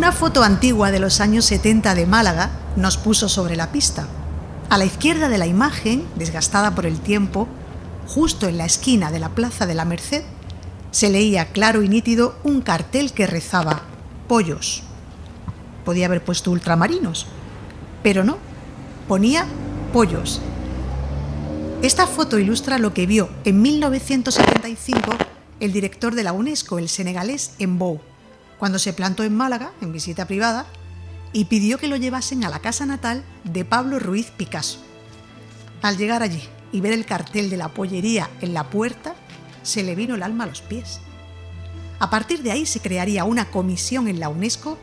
Una foto antigua de los años 70 de Málaga nos puso sobre la pista. A la izquierda de la imagen, desgastada por el tiempo, justo en la esquina de la Plaza de la Merced, se leía claro y nítido un cartel que rezaba «Pollos». Podía haber puesto ultramarinos, pero no, ponía pollos. Esta foto ilustra lo que vio en 1975 el director de la UNESCO, el senegalés Embou, cuando se plantó en Málaga, en visita privada, y pidió que lo llevasen a la casa natal de Pablo Ruiz Picasso. Al llegar allí y ver el cartel de la pollería en la puerta, se le vino el alma a los pies. A partir de ahí se crearía una comisión en la UNESCO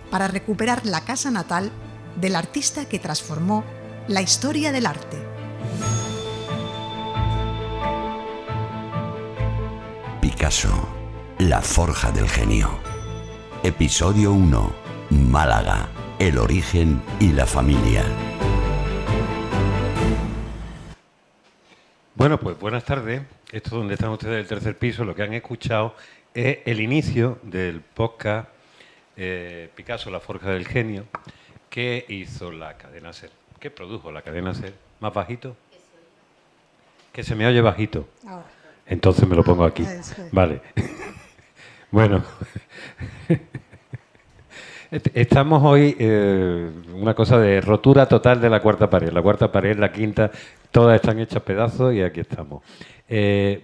para recuperar la casa natal del artista que transformó la historia del arte. Picasso, la forja del genio. Episodio 1. Málaga, el origen y la familia. Bueno, pues buenas tardes. Esto es donde están ustedes del tercer piso. Lo que han escuchado es el inicio del podcast Picasso, la forja del genio, que hizo la cadena SER. ¿Qué produjo la cadena SER? ¿Más bajito? Que se me oye bajito. Ahora. Entonces me lo pongo aquí. Vale. Bueno. Estamos hoy una cosa de rotura total de la cuarta pared. La cuarta pared, la quinta, todas están hechas pedazos y aquí estamos.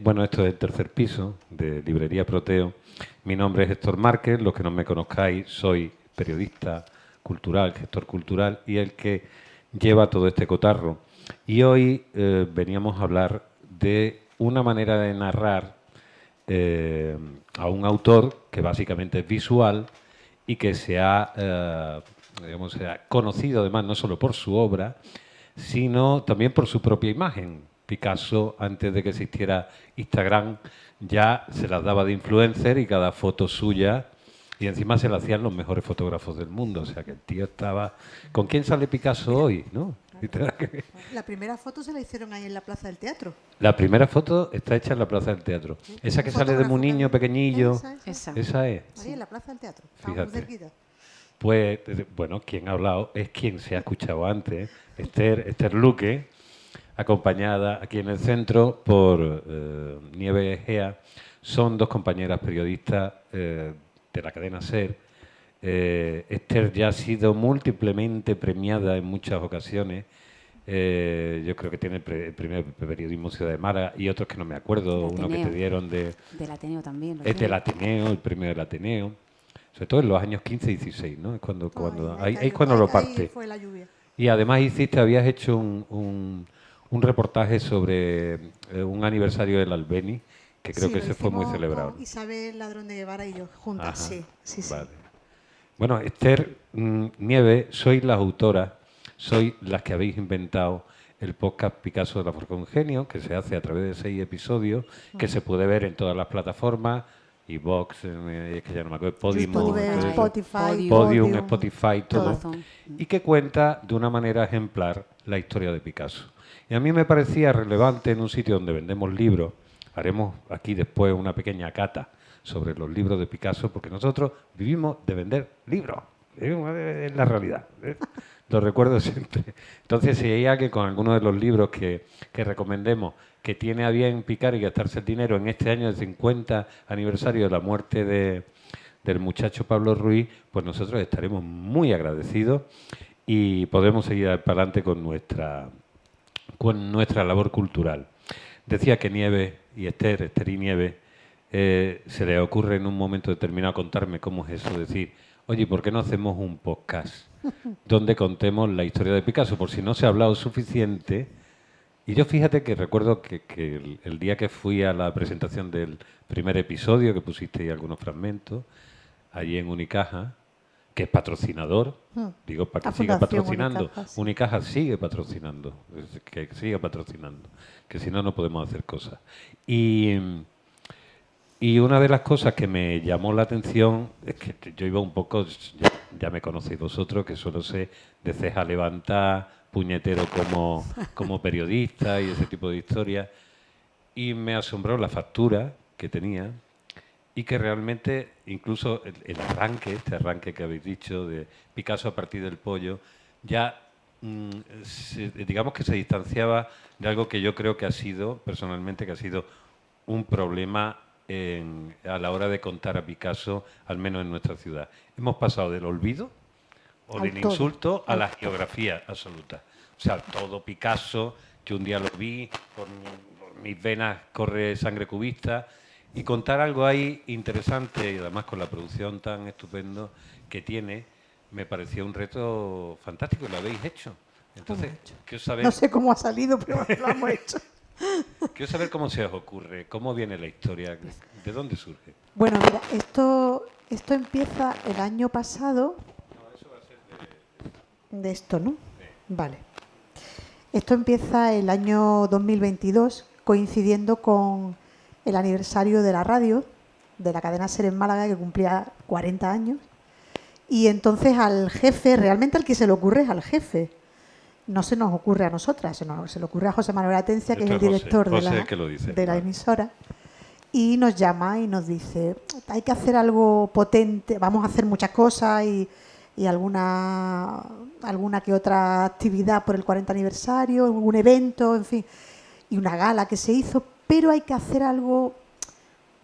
Bueno, esto es el tercer piso de Librería Proteo. Mi nombre es Héctor Márquez. Los que no me conozcáis, soy periodista cultural, gestor cultural y el que lleva todo este cotarro. Y hoy veníamos a hablar de una manera de narrar a un autor que básicamente es visual y que se ha conocido además no solo por su obra, sino también por su propia imagen. Picasso, antes de que existiera Instagram, ya se las daba de influencer y cada foto suya, y encima se la hacían los mejores fotógrafos del mundo. O sea que el tío estaba... ¿Con quién sale Picasso hoy? ¿No? La primera foto se la hicieron ahí en la Plaza del Teatro. La primera foto está hecha en la Plaza del Teatro. Esa que sale de un niño pequeñillo. Esa es. Ahí en la Plaza del Teatro. Fíjate. Pues, bueno, quien ha hablado es quien se ha escuchado antes, Esther Luque, acompañada aquí en el centro por Nieves Egea. Son dos compañeras periodistas de la cadena SER. Esther ya ha sido múltiplemente premiada en muchas ocasiones. Yo creo que tiene el primer periodismo Ciudad de Málaga y otros que no me acuerdo, uno que te dieron del Ateneo también. Del Ateneo, el premio del Ateneo, sobre todo en los años 15 y 16, ¿no? Es cuando lo parte. Ahí fue la lluvia. Y además habías hecho un reportaje sobre un aniversario del Albeni, que creo que ese fue muy celebrado. Isabel Ladrón de Guevara y yo juntas. Ajá, sí. Vale. Bueno, Esther, Nieves, sois las autoras, sois las que habéis inventado el podcast Picasso de la Forja del Genio, que se hace a través de 6 episodios, que se puede ver en todas las plataformas, iVoox, es que ya no me acuerdo, Podium, Spotify, todo, y que cuenta de una manera ejemplar la historia de Picasso. Y a mí me parecía relevante en un sitio donde vendemos libros, haremos aquí después una pequeña cata sobre los libros de Picasso, porque nosotros vivimos de vender libros, es la realidad, lo recuerdo siempre. Entonces, si hay alguien con alguno de los libros que recomendemos que tiene a bien picar y gastarse el dinero en este año del 50 aniversario de la muerte del muchacho Pablo Ruiz, pues nosotros estaremos muy agradecidos y podremos seguir para adelante con nuestra labor cultural. Decía que Nieves y Esther y Nieves, se les ocurre en un momento determinado contarme cómo es eso, decir, oye, ¿por qué no hacemos un podcast donde contemos la historia de Picasso? Por si no se ha hablado suficiente. Y yo fíjate que recuerdo que el día que fui a la presentación del primer episodio, que pusiste ahí algunos fragmentos, allí en Unicaja, que es patrocinador, digo, para que siga patrocinando. Unicaja sigue patrocinando, que siga patrocinando, que si no, no podemos hacer cosas. Y una de las cosas que me llamó la atención es que yo iba un poco, ya me conocéis vosotros, que suelo ser de ceja levantada, puñetero como periodista y ese tipo de historias. Y me asombró la factura que tenía y que realmente incluso el arranque, este arranque que habéis dicho de Picasso a partir del pollo, ya digamos que se distanciaba de algo que yo creo que ha sido, personalmente, que ha sido un problema a la hora de contar a Picasso, al menos en nuestra ciudad. Hemos pasado del olvido o del insulto a la geografía absoluta. O sea, todo Picasso, que un día lo vi, por mis venas corre sangre cubista, y contar algo ahí interesante, y además con la producción tan estupendo que tiene, me pareció un reto fantástico, y lo habéis hecho. Entonces, quiero saber... No sé cómo ha salido, pero lo hemos hecho. Quiero saber cómo se os ocurre, cómo viene la historia, de dónde surge. Bueno, mira, esto empieza el año pasado. No, eso va a ser de esto, ¿no? Sí. Vale. Esto empieza el año 2022, coincidiendo con el aniversario de la radio, de la cadena SER en Málaga, que cumplía 40 años. Y entonces al jefe, realmente al que se le ocurre es al jefe. No se nos ocurre a nosotras, se le ocurre a José Manuel Atencia, que es el director de la emisora, y nos llama y nos dice, hay que hacer algo potente, vamos a hacer muchas cosas y alguna que otra actividad por el 40 aniversario, un evento, en fin, y una gala que se hizo, pero hay que hacer algo un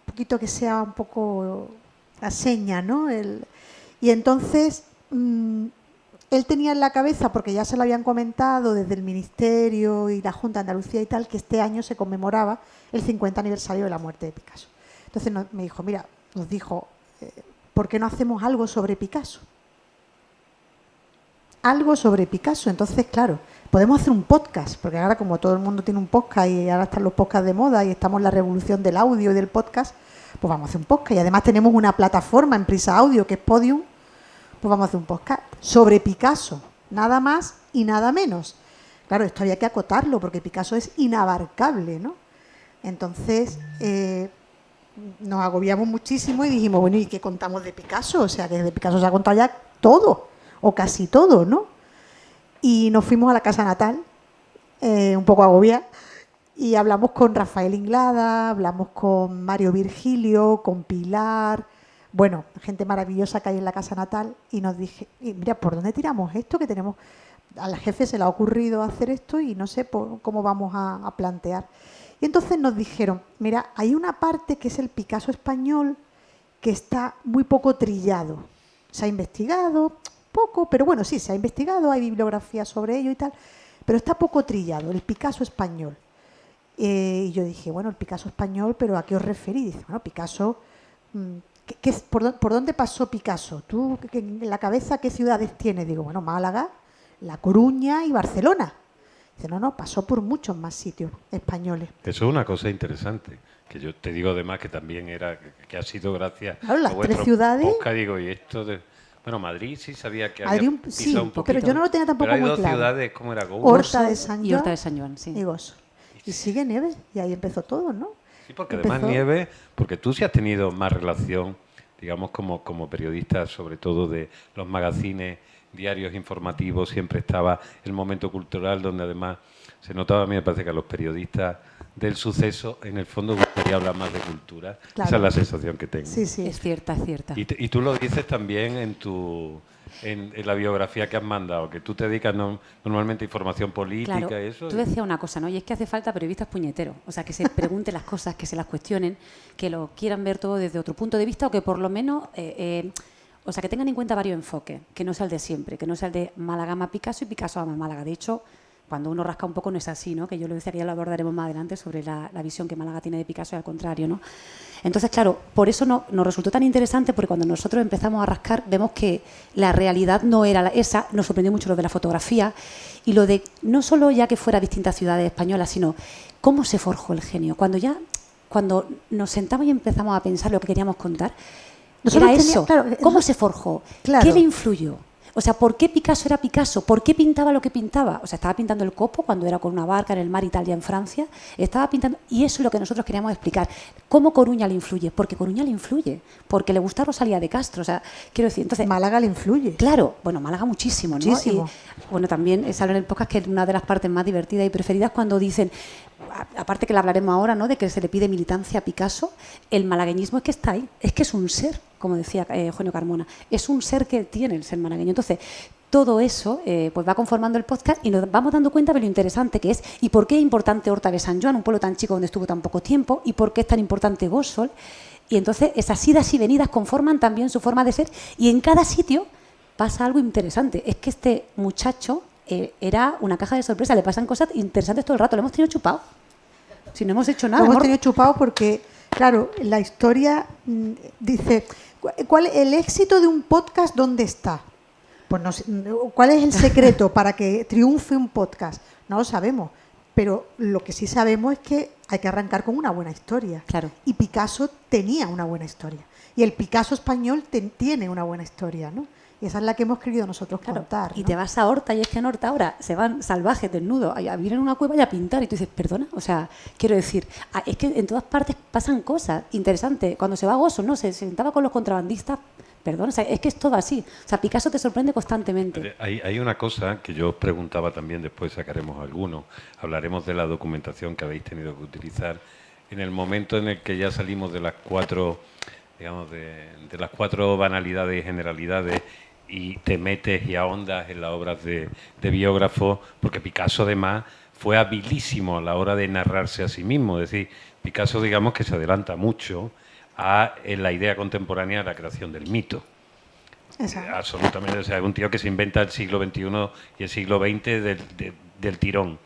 poquito que sea un poco la seña, ¿no? Y entonces... él tenía en la cabeza, porque ya se lo habían comentado desde el Ministerio y la Junta de Andalucía y tal, que este año se conmemoraba el 50 aniversario de la muerte de Picasso. Entonces me dijo, mira, nos dijo, ¿por qué no hacemos algo sobre Picasso? Algo sobre Picasso. Entonces, claro, podemos hacer un podcast, porque ahora como todo el mundo tiene un podcast y ahora están los podcasts de moda y estamos en la revolución del audio y del podcast, pues vamos a hacer un podcast. Y además tenemos una plataforma en Prisa Audio que es Podium. Pues vamos a hacer un podcast sobre Picasso, nada más y nada menos. Claro, esto había que acotarlo porque Picasso es inabarcable, ¿no? Entonces nos agobiamos muchísimo y dijimos, bueno, ¿y qué contamos de Picasso? O sea, que de Picasso se ha contado ya todo, o casi todo, ¿no? Y nos fuimos a la casa natal, un poco agobiados, y hablamos con Rafael Inglada, hablamos con Mario Virgilio, con Pilar... Bueno, gente maravillosa que hay en la casa natal y nos dije, mira, ¿por dónde tiramos esto? Que tenemos, al jefe se le ha ocurrido hacer esto y no sé cómo vamos a plantear. Y entonces nos dijeron, mira, hay una parte que es el Picasso español que está muy poco trillado. Se ha investigado poco, pero bueno, sí, se ha investigado, hay bibliografía sobre ello y tal, pero está poco trillado, el Picasso español. Y yo dije, bueno, el Picasso español, ¿pero a qué os referís? Dice, bueno, Picasso... ¿Por dónde pasó Picasso? ¿Tú en la cabeza qué ciudades tiene? Digo, bueno, Málaga, La Coruña y Barcelona. Dice, no, pasó por muchos más sitios españoles. Eso es una cosa interesante, que yo te digo además que también que ha sido gracias claro, las a vuestro 3 ciudades. Podcast, digo, y esto de... Bueno, Madrid sí sabía que había pisado sí, un poquito. Pero yo no lo tenía tampoco muy claro. Pero hay 2 ciudades, ¿cómo era? Horta de San Joan y Horta de San Joan, sí. Y Gozo. Y sigue Nieves, y ahí empezó todo, ¿no? Sí, porque además Nieves, porque tú sí has tenido más relación, digamos, como periodista, sobre todo de los magazines, diarios informativos, siempre estaba el momento cultural, donde además se notaba, a mí me parece que a los periodistas del suceso, en el fondo gustaría hablar más de cultura. Claro. Esa es la sensación que tengo. Sí, sí. Es cierta, es cierta. Y tú lo dices también en la biografía que has mandado, que tú te dedicas normalmente a información política. Claro, y eso. Tú decías una cosa, ¿no? Y es que hace falta periodistas puñeteros. O sea, que se pregunten las cosas, que se las cuestionen, que lo quieran ver todo desde otro punto de vista o que por lo menos... o sea, que tengan en cuenta varios enfoques, que no sea el de siempre, que no sea el de Málaga ama Picasso y Picasso ama Málaga. De hecho, cuando uno rasca un poco no es así, ¿no? Que yo lo decía que ya lo abordaremos más adelante sobre la visión que Málaga tiene de Picasso y al contrario, ¿no? Entonces, claro, por eso nos resultó tan interesante, porque cuando nosotros empezamos a rascar vemos que la realidad no era esa. Nos sorprendió mucho lo de la fotografía y lo de no solo ya que fuera distintas ciudades españolas, sino cómo se forjó el genio. Cuando nos sentamos y empezamos a pensar lo que queríamos contar, era eso. Claro, ¿cómo se forjó? Claro. ¿Qué le influyó? O sea, ¿por qué Picasso era Picasso? ¿Por qué pintaba lo que pintaba? O sea, estaba pintando el Copo cuando era con una barca en el mar Italia en Francia. Estaba pintando... Y eso es lo que nosotros queríamos explicar. ¿Cómo Coruña le influye? Porque Coruña le influye. Porque le gusta Rosalía de Castro. O sea, quiero decir... Entonces, Málaga le influye. Claro. Bueno, Málaga muchísimo, ¿no? Muchísimo. Y, bueno, también es algo en el podcast que es una de las partes más divertidas y preferidas cuando dicen... aparte que le hablaremos ahora, ¿no?, de que se le pide militancia a Picasso, el malagueñismo es que está ahí, es que es un ser, como decía Eugenio Carmona, es un ser que tiene el ser malagueño. Entonces, todo eso pues va conformando el podcast y nos vamos dando cuenta de lo interesante que es y por qué es importante Horta de San Joan, un pueblo tan chico donde estuvo tan poco tiempo, y por qué es tan importante Gósol. Y entonces esas idas y venidas conforman también su forma de ser y en cada sitio pasa algo interesante. Es que este muchacho era una caja de sorpresa, le pasan cosas interesantes todo el rato, lo hemos tenido chupado. Si no hemos hecho nada. Lo hemos tenido chupado porque, claro, la historia dice, ¿el éxito de un podcast dónde está? Pues no sé, ¿cuál es el secreto para que triunfe un podcast? No lo sabemos, pero lo que sí sabemos es que hay que arrancar con una buena historia. Claro. Y Picasso tenía una buena historia. Y el Picasso español tiene una buena historia, ¿no? Y esa es la que hemos querido nosotros contar, ¿no? Y te vas a Horta, y es que en Horta ahora se van salvajes, desnudos, a vivir en una cueva y a pintar. Y tú dices, perdona, o sea, quiero decir, es que en todas partes pasan cosas interesantes. Cuando se va a Gósol, ¿no? Se sentaba con los contrabandistas. Perdón, o sea, es que es todo así. O sea, Picasso te sorprende constantemente. Hay una cosa que yo os preguntaba también, después sacaremos alguno. Hablaremos de la documentación que habéis tenido que utilizar en el momento en el que ya salimos de las cuatro, digamos, de las cuatro banalidades y generalidades y te metes y ahondas en las obras de biógrafo, porque Picasso además fue habilísimo a la hora de narrarse a sí mismo. Es decir, Picasso, digamos, que se adelanta mucho en la idea contemporánea de la creación del mito. Exacto. Absolutamente. O sea, es un tío que se inventa el siglo XXI y el siglo XX del tirón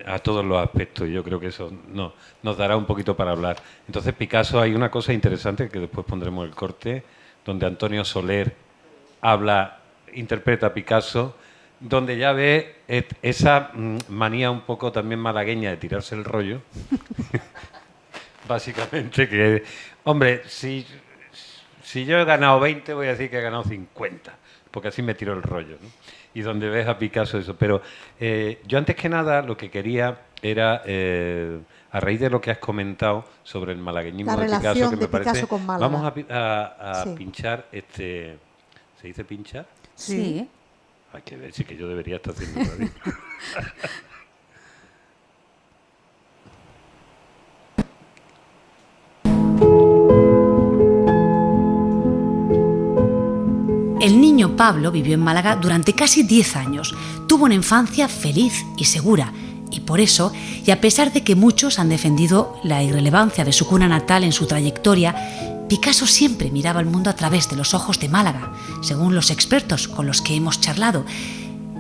a todos los aspectos. Yo creo que eso nos dará un poquito para hablar. Entonces, Picasso, hay una cosa interesante que después pondremos el corte, donde Antonio Soler interpreta a Picasso, donde ya ve esa manía un poco también malagueña de tirarse el rollo. Básicamente que, hombre, si yo he ganado 20, voy a decir que he ganado 50, porque así me tiro el rollo, ¿no? Y donde ves a Picasso eso. Pero yo antes que nada lo que quería era, a raíz de lo que has comentado sobre el malagueñismo de Picasso, que me parece, con Málaga. Vamos a sí. Pinchar ¿se dice pinchar? Sí. Hay que ver, sí que yo debería estar haciendo radio. El niño Pablo vivió en Málaga durante casi 10 años. Tuvo una infancia feliz y segura. Y por eso, y a pesar de que muchos han defendido la irrelevancia de su cuna natal en su trayectoria, Picasso siempre miraba el mundo a través de los ojos de Málaga, según los expertos con los que hemos charlado.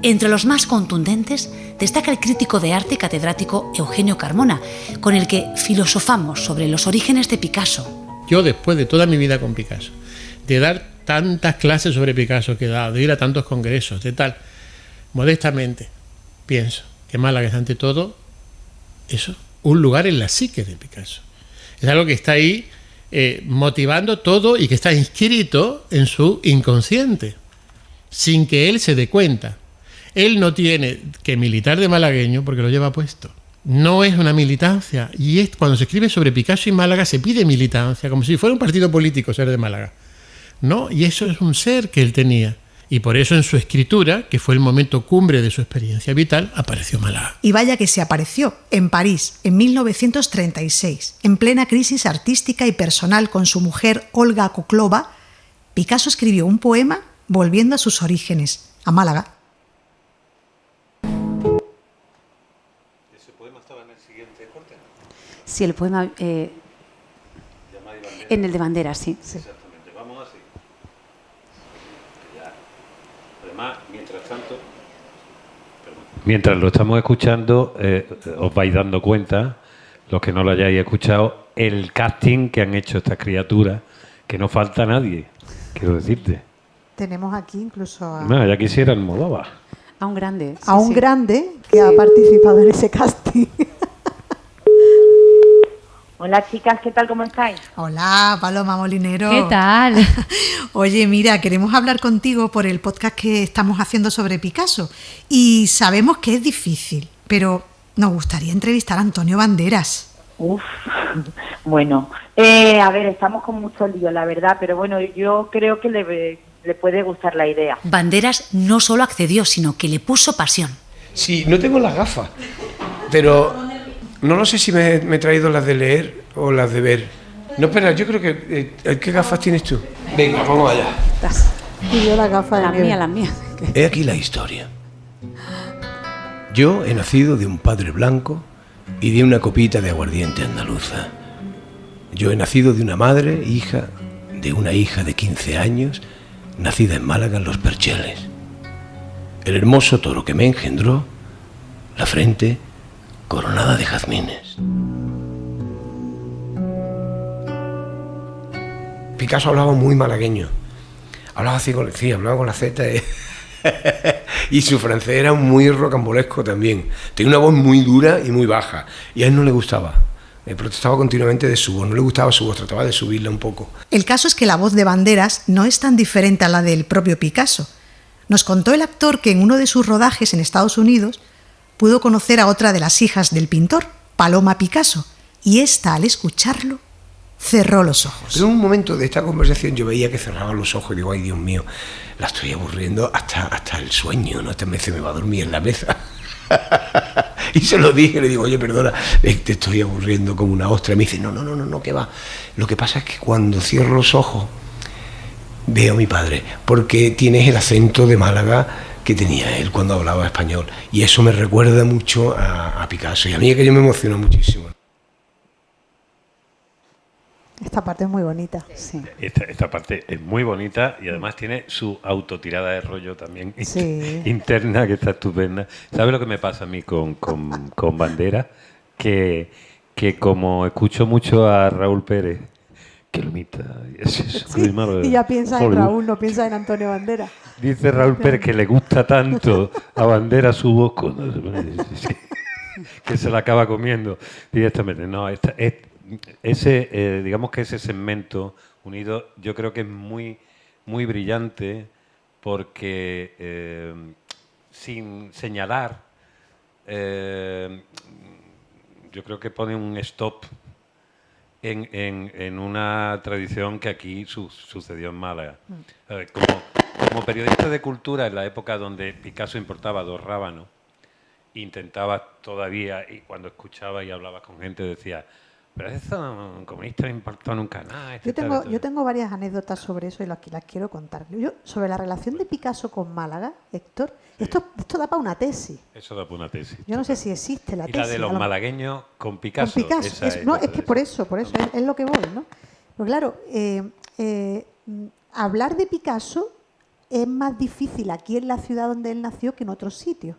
Entre los más contundentes destaca el crítico de arte catedrático Eugenio Carmona, con el que filosofamos sobre los orígenes de Picasso. Yo, después de toda mi vida con Picasso, de dar tantas clases sobre Picasso que he dado, de ir a tantos congresos, de tal, modestamente pienso que Málaga es ante todo eso, un lugar en la psique de Picasso. Es algo que está ahí motivando todo y que está inscrito en su inconsciente, sin que él se dé cuenta. Él no tiene que militar de malagueño porque lo lleva puesto. No es una militancia. Y cuando se escribe sobre Picasso y Málaga se pide militancia, como si fuera un partido político ser de Málaga. No, y eso es un ser que él tenía. Y por eso en su escritura, que fue el momento cumbre de su experiencia vital, apareció Málaga. Y vaya que se apareció, en París, en 1936, en plena crisis artística y personal con su mujer Olga Koklova, Picasso escribió un poema volviendo a sus orígenes, a Málaga. ¿Ese poema estaba en el siguiente corte? Sí, el poema... en el de Banderas, sí. Exactamente, vamos así. Además, mientras lo estamos escuchando, os vais dando cuenta, los que no lo hayáis escuchado, el casting que han hecho estas criaturas, que no falta nadie, quiero decirte. Tenemos aquí incluso a... No, ya quisiera Almodóvar. A un grande. Sí, a un grande que ha participado en ese casting. Hola chicas, ¿qué tal? ¿Cómo estáis? Hola, Paloma Molinero. ¿Qué tal? Oye, mira, queremos hablar contigo por el podcast que estamos haciendo sobre Picasso y sabemos que es difícil, pero nos gustaría entrevistar a Antonio Banderas. Uf, bueno, a ver, estamos con mucho lío, la verdad, pero bueno, yo creo que le puede gustar la idea. Banderas no solo accedió, sino que le puso pasión. Sí, no tengo las gafas, pero No lo sé si me he traído las de leer o las de ver. No, espera, yo creo que... ¿qué gafas tienes tú? Venga, vamos allá. Y yo las gafas de nieve. Las mías. He aquí la historia. Yo he nacido de un padre blanco y de una copita de aguardiente andaluza. Yo he nacido de una madre, hija de una hija de 15 años, nacida en Málaga en Los Percheles. El hermoso toro que me engendró, la frente coronada de jazmines. Picasso hablaba muy malagueño. Hablaba así hablaba con la Z. Y su francés era muy rocambolesco también. Tenía una voz muy dura y muy baja. Y a él no le gustaba. Protestaba continuamente de su voz. No le gustaba su voz, trataba de subirla un poco. El caso es que la voz de Banderas no es tan diferente a la del propio Picasso. Nos contó el actor que en uno de sus rodajes en Estados Unidos pudo conocer a otra de las hijas del pintor, Paloma Picasso, y ésta, al escucharlo, cerró los ojos. Pero en un momento de esta conversación yo veía que cerraba los ojos y digo, ay Dios mío, la estoy aburriendo hasta el sueño, ¿no? Esta vez se me va a dormir en la mesa. Y se lo dije, le digo, oye, perdona, te estoy aburriendo como una ostra. Y me dice, no, que va. Lo que pasa es que cuando cierro los ojos veo a mi padre, porque tienes el acento de Málaga que tenía él cuando hablaba español. Y eso me recuerda mucho a Picasso. Y a mí aquello me emociona muchísimo. Esta parte es muy bonita. Sí. Esta parte es muy bonita y además tiene su autotirada de rollo también interna, que está estupenda. ¿Sabes lo que me pasa a mí con Bandera? Que como escucho mucho a Raúl Pérez, que lo imita. Y ya piensa en Raúl, no piensa en Antonio Bandera. Dice Raúl Pérez que le gusta tanto a Bandera su voz que se la acaba comiendo directamente. No, digamos que ese segmento unido yo creo que es muy, muy brillante porque sin señalar yo creo que pone un stop en una tradición que aquí sucedió en Málaga. Como periodista de cultura en la época donde Picasso importaba 2 rábanos, intentaba todavía, y cuando escuchaba y hablaba con gente decía, pero eso comunista no importó nunca nada. Yo tengo varias anécdotas sobre eso y las quiero contar. Sobre la relación de Picasso con Málaga, Héctor, sí. Esto da para una tesis. Eso da para una tesis. Yo no sé si existe la tesis. Y la de los malagueños con Picasso. Con Picasso. Es que por eso es lo que voy, ¿no? Pero claro, hablar de Picasso es más difícil aquí en la ciudad donde él nació que en otros sitios.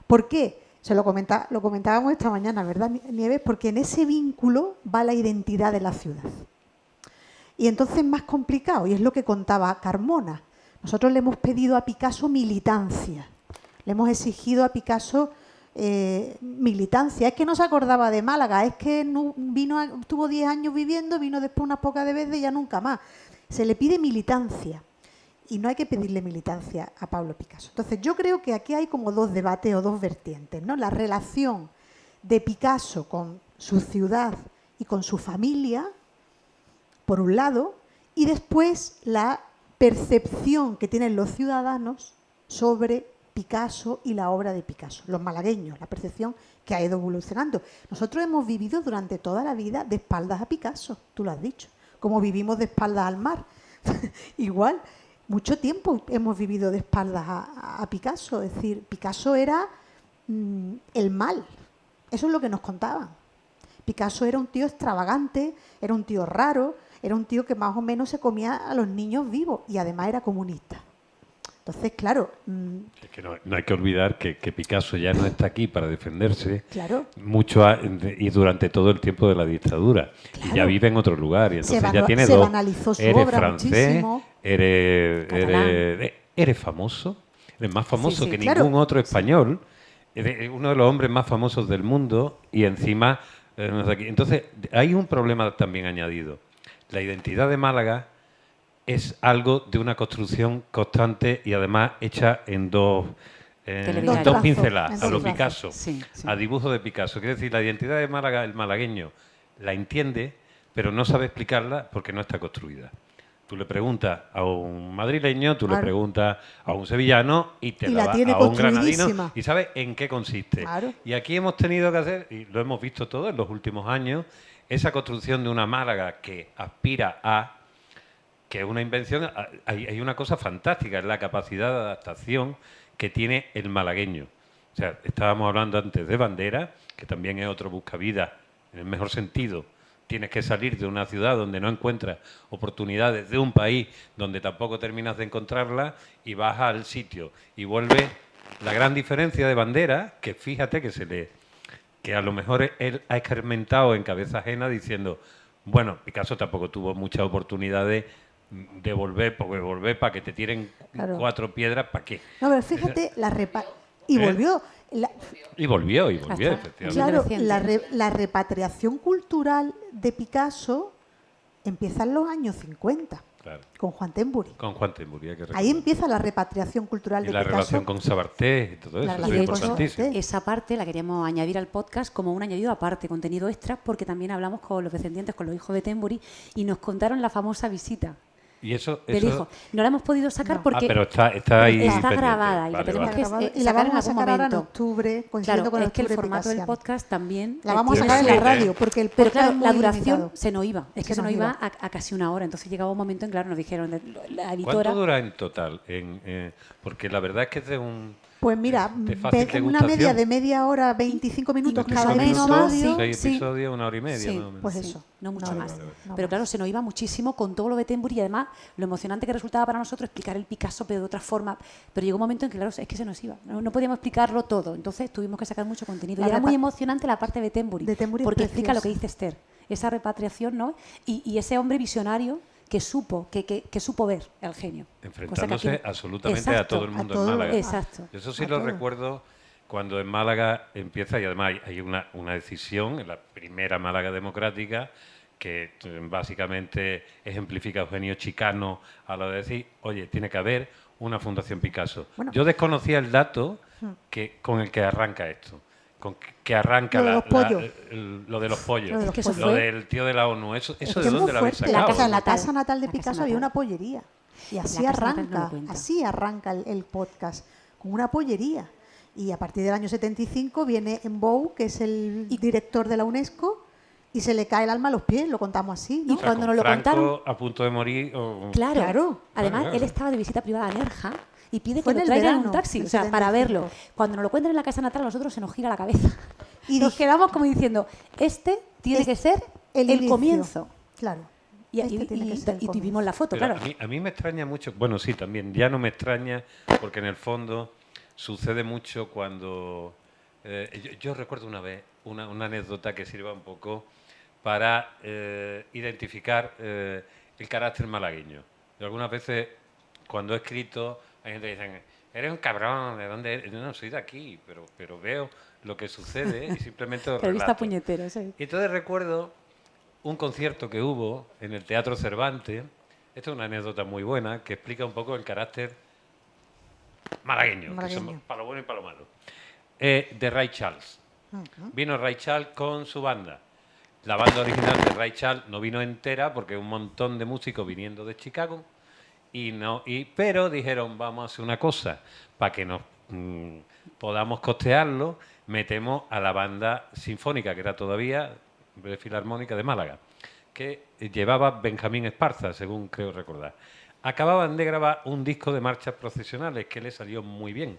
¿Por qué? Lo comentábamos esta mañana, ¿verdad, Nieves? Porque en ese vínculo va la identidad de la ciudad. Y entonces es más complicado, y es lo que contaba Carmona. Nosotros le hemos pedido a Picasso militancia. Le hemos exigido a Picasso militancia. Es que no se acordaba de Málaga, es que estuvo 10 años viviendo, vino después unas pocas de veces y ya nunca más. Se le pide militancia. Y no hay que pedirle militancia a Pablo Picasso. Entonces, yo creo que aquí hay como 2 debates o 2 vertientes, ¿no? La relación de Picasso con su ciudad y con su familia, por un lado, y después la percepción que tienen los ciudadanos sobre Picasso y la obra de Picasso, los malagueños, la percepción que ha ido evolucionando. Nosotros hemos vivido durante toda la vida de espaldas a Picasso, tú lo has dicho, como vivimos de espaldas al mar. Igual. Mucho tiempo hemos vivido de espaldas a Picasso, es decir, Picasso era el mal, eso es lo que nos contaban. Picasso era un tío extravagante, era un tío raro, era un tío que más o menos se comía a los niños vivos y además era comunista. Entonces, claro... Es que no hay que olvidar que Picasso ya no está aquí para defenderse mucho y durante todo el tiempo de la dictadura. Claro. Y ya vive en otro lugar. Y entonces ya tiene se banalizó su obra francés, muchísimo. Eres famoso, eres más famoso que ningún otro español, eres uno de los hombres más famosos del mundo y encima... Entonces, hay un problema también añadido. La identidad de Málaga es algo de una construcción constante y además hecha en dos pinceladas, a lo Picasso, a dibujo de Picasso. Quiere decir, la identidad de Málaga, el malagueño, la entiende, pero no sabe explicarla porque no está construida. Tú le preguntas a un madrileño, tú le Claro. preguntas a un sevillano y te Y la la va tiene a un granadino construidísima. y sabes en qué consiste. Claro. Y aquí hemos tenido que hacer, y lo hemos visto todo en los últimos años, esa construcción de una Málaga que aspira a, que es una invención, hay una cosa fantástica, es la capacidad de adaptación que tiene el malagueño. O sea, estábamos hablando antes de Bandera, que también es otro buscavidas, en el mejor sentido. Tienes que salir de una ciudad donde no encuentras oportunidades, de un país donde tampoco terminas de encontrarlas, y vas al sitio y vuelve. La gran diferencia de Bandera, que fíjate que a lo mejor él ha escarmentado en cabeza ajena diciendo, bueno, Picasso tampoco tuvo muchas oportunidades de volver, porque volver para que te tiren Claro. 4 piedras, ¿para qué? No, pero fíjate, y volvió. Y volvió, Hasta- efectivamente. Claro, 1900. la repatriación cultural de Picasso empieza en los años 50, Claro. con Juan Temburi. Con Juan Temburi, hay que Ahí recordar. empieza la repatriación cultural Y de la Picasso. relación con Sabartés y todo La eso, relación es Y de con hecho, importantísimo. Sabartés. esa parte la queríamos añadir al podcast como un añadido aparte, contenido extra, porque también hablamos con los descendientes, con los hijos de Temburi, y nos contaron la famosa visita Y eso, del hijo. No la hemos podido sacar No. porque pero está ahí está pendiente. grabada y la Vale, tenemos vale. que Grabado, y la sacar en vamos a algún sacar ahora en momento. octubre, coincidiendo Claro, con el es que el octubre formato del picasiano. podcast también La vamos a tiene sacar en que la ser, radio, porque el Pero podcast claro, es muy la duración limitado. se nos iba. Es que se nos nos iba iba. a casi una hora. Entonces llegaba un momento en claro, nos dijeron, la editora... ¿Cuánto dura en total? Porque la verdad es que es de un... Pues mira, de fácil una degustación. media de media hora, 25 minutos Incluso cada menos, episodio. ¿no? 6 Sí. episodios, 1 hora y media. Sí, más o menos. Pues Sí, eso. no mucho Una más. hora. No Pero más. claro, se nos iba muchísimo con todo lo de Temburi y además lo emocionante que resultaba para nosotros explicar el Picasso, pero de otra forma. Pero llegó un momento en que, claro, es que se nos iba. No podíamos explicarlo todo. Entonces tuvimos que sacar mucho contenido. La Y era muy repa- emocionante la parte de Temburi. De Temburi es porque explica lo que preciosa. dice Esther. Esa repatriación, ¿no? Y ese hombre visionario que supo ver el genio. Cosa que Enfrentándose aquí- absolutamente a Exacto, todo el mundo a todo- en Málaga. Exacto. Eso sí A lo todo. recuerdo cuando en Málaga empieza, y además hay una decisión, en la primera Málaga democrática, que básicamente ejemplifica a Eugenio Chicano a lo de decir, oye, tiene que haber una Fundación Picasso. Bueno. Yo desconocía el dato con el que arranca esto, que arranca Lo de los pollos. lo de los pollos, Lo de los que eso pollos. lo fue- del tío de la ONU. ¿Eso Es de que es muy dónde lo habéis fuerte. sacado? O sea, en la natal. casa natal de La casa Picasso había natal. una pollería. Y así La casa natal no arranca, lo cuenta. así arranca el podcast, con una pollería. Y a partir del año 75 viene Embou, que es el director de la UNESCO, y se le cae el alma a los pies, lo contamos así, ¿no? Y cuando Con nos lo Franco contaron... a punto de morir. Claro. Claro. Además, Claro. él estaba de visita privada a Nerja y pide Fue que en lo el traigan en verano un taxi, del o sea, para 75. verlo. Cuando nos lo cuentan en la casa natal, a nosotros se nos gira la cabeza. Y Y nos dije- quedamos como diciendo, este tiene Es que ser el inicio. comienzo. Claro. Y, Este tiene que ser el y comienzo. vimos la foto, Pero claro. a mí me extraña mucho, bueno, sí, también, ya no me extraña, porque en el fondo sucede mucho cuando... yo recuerdo una vez una anécdota que sirva un poco para identificar el carácter malagueño. Yo algunas veces, cuando he escrito, hay gente que dice, eres un cabrón, ¿de dónde eres? No, soy de aquí, pero veo lo que sucede y simplemente lo Periodista relato. puñetero, sí. Y entonces recuerdo un concierto que hubo en el Teatro Cervantes. Esto es una anécdota muy buena que explica un poco el carácter malagueño, que somos para lo bueno y para lo malo. De Ray Charles. Vino Ray Charles con su banda. La banda original de Ray Charles no vino entera porque un montón de músicos viniendo de Chicago. Pero dijeron, vamos a hacer una cosa, para que nos podamos costearlo, metemos a la banda sinfónica, que era todavía de Filarmónica de Málaga, que llevaba Benjamín Esparza, según creo recordar. Acababan de grabar un disco de marchas procesionales que le salió muy bien.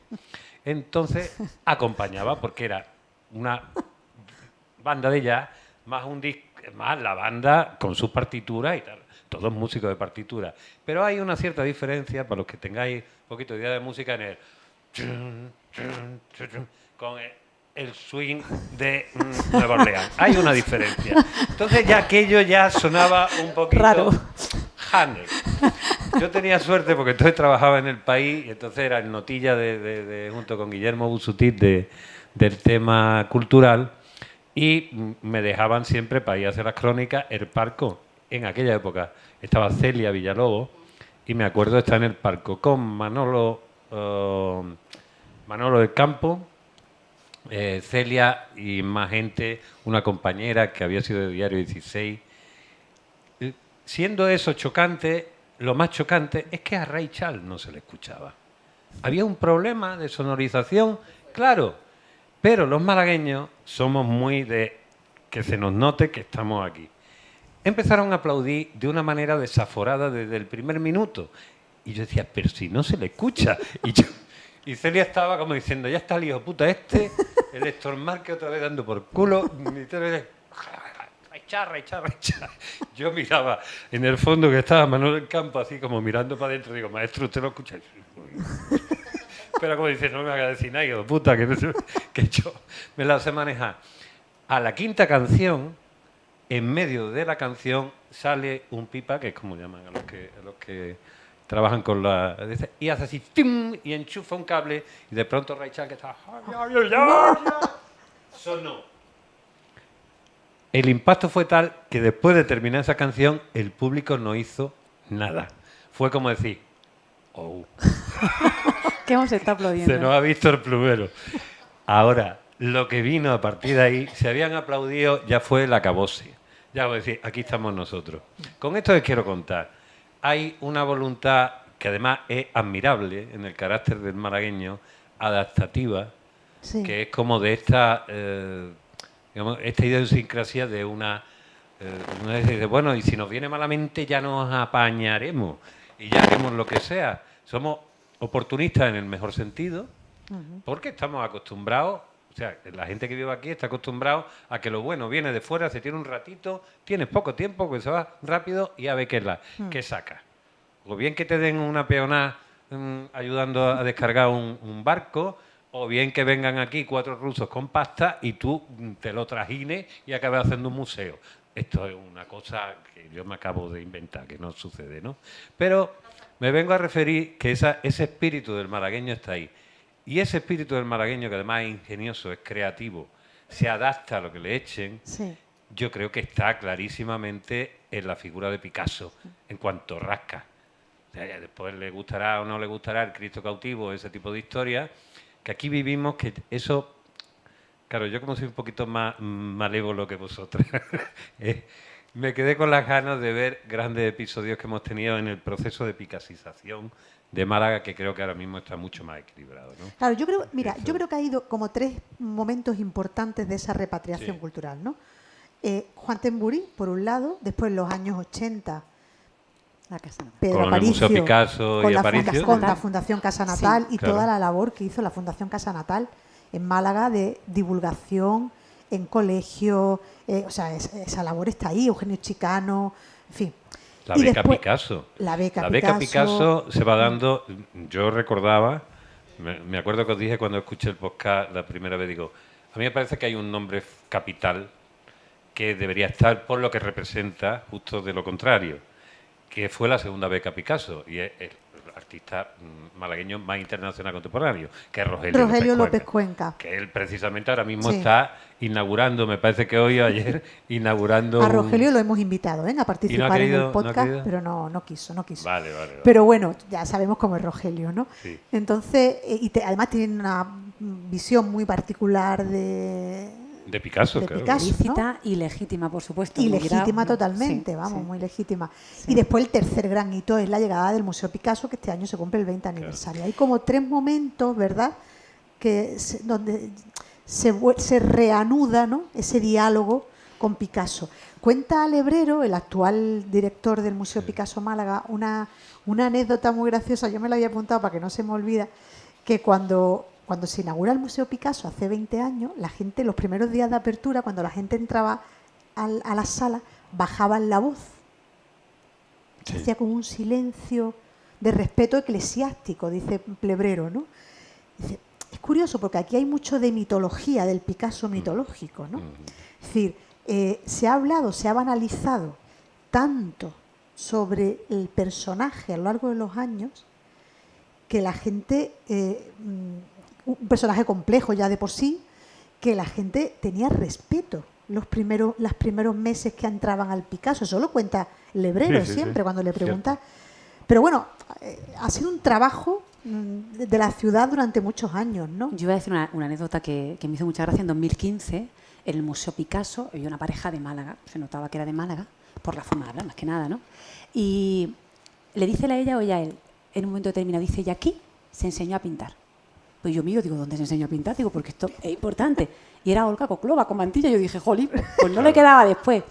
Entonces acompañaba, porque era una banda de jazz, más la banda con sus partituras y tal. Todos músicos de partitura. Pero hay una cierta diferencia, para los que tengáis un poquito de idea de música, en el... con el swing de Nueva Orleans. Hay una diferencia. Entonces ya aquello ya sonaba un poquito... Raro. Hanel. Yo tenía suerte porque entonces trabajaba en El País y entonces era el notilla junto con Guillermo Busutit del tema cultural y me dejaban siempre para ir a hacer las crónicas el Parco. En aquella época estaba Celia Villalobos y me acuerdo de estar en el Parco con Manolo del Campo, Celia y más gente, una compañera que había sido de Diario 16. Siendo eso chocante, lo más chocante es que a Ray Charles no se le escuchaba. Había un problema de sonorización, claro, pero los malagueños somos muy de que se nos note que estamos aquí. Empezaron a aplaudir de una manera desaforada desde el primer minuto. Y yo decía, pero si no se le escucha. Y Celia estaba como diciendo, ya está el hijo puta este, el Héctor Márquez otra vez dando por culo. Echar. Yo miraba en el fondo que estaba Manuel del Campo, así como mirando para adentro. Digo, maestro, ¿usted lo escucha? Pero como dice, no me haga decir nada, hijo de puta, que yo me la sé manejar. A la quinta canción, en medio de la canción, sale un pipa, que es como llaman a los que trabajan con la... Y hace así, ¡tim! Y enchufa un cable, y de pronto Ray Charles, que está... Sonó. El impacto fue tal que después de terminar esa canción, el público no hizo nada. Fue como decir, oh. ¿Qué hemos estado aplaudiendo? Se nos ha visto el plumero. Ahora, lo que vino a partir de ahí, se habían aplaudido, ya fue el acabose. Ya voy a decir, aquí estamos nosotros. Con esto les quiero contar. Hay una voluntad que además es admirable en el carácter del malagueño, adaptativa, sí, que es como de esta... digamos, esta idiosincrasia de una de, bueno, y si nos viene malamente ya nos apañaremos y ya haremos lo que sea. Somos oportunistas en el mejor sentido, porque estamos acostumbrados, o sea, la gente que vive aquí está acostumbrado a que lo bueno viene de fuera, se tiene un ratito, tienes poco tiempo, que se va rápido y a ver qué saca. O bien que te den una peonada ayudando a descargar un barco, o bien que vengan aquí 4 rusos con pasta y tú te lo trajines y acabes haciendo un museo. Esto es una cosa que yo me acabo de inventar, que no sucede, ¿no? Pero me vengo a referir que ese espíritu del malagueño está ahí. Y ese espíritu del malagueño, que además es ingenioso, es creativo, se adapta a lo que le echen, sí, yo creo que está clarísimamente en la figura de Picasso, en cuanto rasca. O sea, después le gustará o no le gustará el Cristo cautivo, ese tipo de historias, que aquí vivimos, que eso... Claro, yo como soy un poquito más malévolo que vosotras, me quedé con las ganas de ver grandes episodios que hemos tenido en el proceso de picasización de Málaga, que creo que ahora mismo está mucho más equilibrado, ¿no? Claro, yo creo que ha ido como 3 momentos importantes de esa repatriación, sí, cultural, ¿no? Juan Temburi, por un lado, después en los años 80... Pedro con Aparicio, el Museo Picasso con y Aparicio. Con la Fundación Casa Natal, sí, y claro, toda la labor que hizo la Fundación Casa Natal en Málaga de divulgación en colegios, o sea, esa labor está ahí, Eugenio Chicano, en fin. La beca Picasso. La beca Picasso se va dando, yo recordaba, me acuerdo que os dije cuando escuché el podcast la primera vez, digo, a mí me parece que hay un nombre capital que debería estar por lo que representa, justo de lo contrario, que fue la segunda beca Picasso, y es el artista malagueño más internacional contemporáneo, que es Rogelio López Cuenca. Que él precisamente ahora mismo, sí, está inaugurando, me parece que hoy o ayer, inaugurando... A Rogelio lo hemos invitado a participar en el podcast, pero no quiso. Vale. Pero bueno, ya sabemos cómo es Rogelio, ¿no? Sí. Entonces, además tiene una visión muy particular de Picasso, claro. Picasso, lícita, ¿no? Y legítima, por supuesto. Y legítima totalmente, sí, sí, muy legítima. Sí. Y después el tercer gran hito es la llegada del Museo Picasso, que este año se cumple el 20 aniversario. Claro. Hay como 3 momentos, ¿verdad?, donde se reanuda, ¿no?, ese diálogo con Picasso. Cuenta Lebrero, el actual director del Museo Picasso Málaga, una anécdota muy graciosa, yo me la había apuntado para que no se me olvida, que cuando se inaugura el Museo Picasso hace 20 años, la gente, los primeros días de apertura, cuando la gente entraba a la sala, bajaban la voz. Sí. Hacía como un silencio de respeto eclesiástico, dice Lebrero, ¿no? Dice, es curioso porque aquí hay mucho de mitología, del Picasso mitológico, ¿no? Es decir, se ha hablado, se ha banalizado tanto sobre el personaje a lo largo de los años que la gente... un personaje complejo ya de por sí, que la gente tenía respeto los primeros meses que entraban al Picasso. Eso lo cuenta Lebrero, sí, siempre, cuando le pregunta. Cierto. Pero bueno, ha sido un trabajo de la ciudad durante muchos años, ¿no? Yo voy a decir una anécdota que me hizo mucha gracia. En 2015, en el Museo Picasso, había una pareja de Málaga, se notaba que era de Málaga, por la forma de hablar, más que nada, ¿no? Y le dice a ella o ella a él, en un momento determinado, dice, y aquí se enseñó a pintar. Pues yo miro, digo, ¿dónde se enseñó a pintar? Digo, porque esto es importante. Y era Olga Koklova con mantilla. Yo dije, jolín, pues no le quedaba después.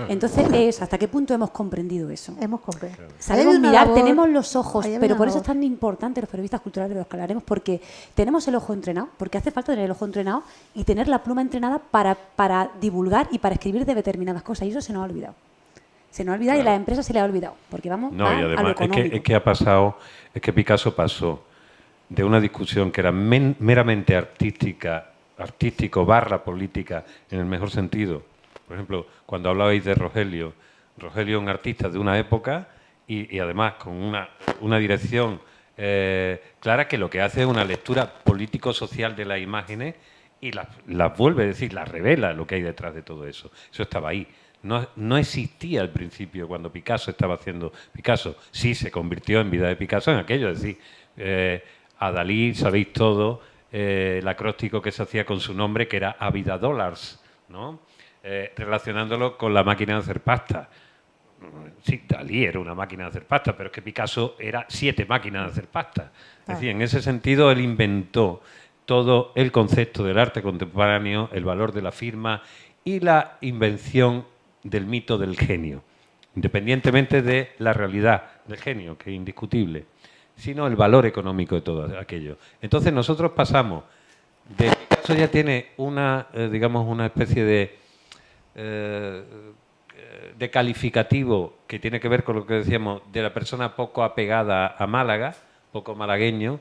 Entonces, ¿hasta qué punto hemos comprendido eso? Hemos comprendido. Sabemos mirar, tenemos los ojos, Ahí hay pero una por eso labor. es tan importante los periodistas culturales de los que hablaremos, porque tenemos el ojo entrenado, porque hace falta tener el ojo entrenado y tener la pluma entrenada para divulgar y para escribir de determinadas cosas. Y eso se nos ha olvidado. Se nos ha olvidado y a las empresas se les ha olvidado, porque vamos No, y a lo además económico. es que Picasso pasó de una discusión que era meramente artístico / política en el mejor sentido. Por ejemplo, cuando hablabais de Rogelio es un artista de una época y además con una dirección clara, que lo que hace es una lectura político-social de las imágenes y las vuelve, es decir, las revela lo que hay detrás de todo eso. Eso estaba ahí. No existía al principio cuando Picasso estaba haciendo Picasso. Sí, se convirtió en Vida de Picasso en aquello, es decir, a Dalí, sabéis todo, el acróstico que se hacía con su nombre, que era Avida Dollars, ¿no? Relacionándolo con la máquina de hacer pasta. Sí, Dalí era una máquina de hacer pasta, pero es que Picasso era 7 máquinas de hacer pasta. Es decir, en ese sentido él inventó todo el concepto del arte contemporáneo, el valor de la firma y la invención del mito del genio, independientemente de la realidad del genio, que es indiscutible, sino el valor económico de todo aquello. Entonces nosotros pasamos de Picasso ya tiene digamos, una especie de calificativo que tiene que ver con lo que decíamos de la persona poco apegada a Málaga, poco malagueño,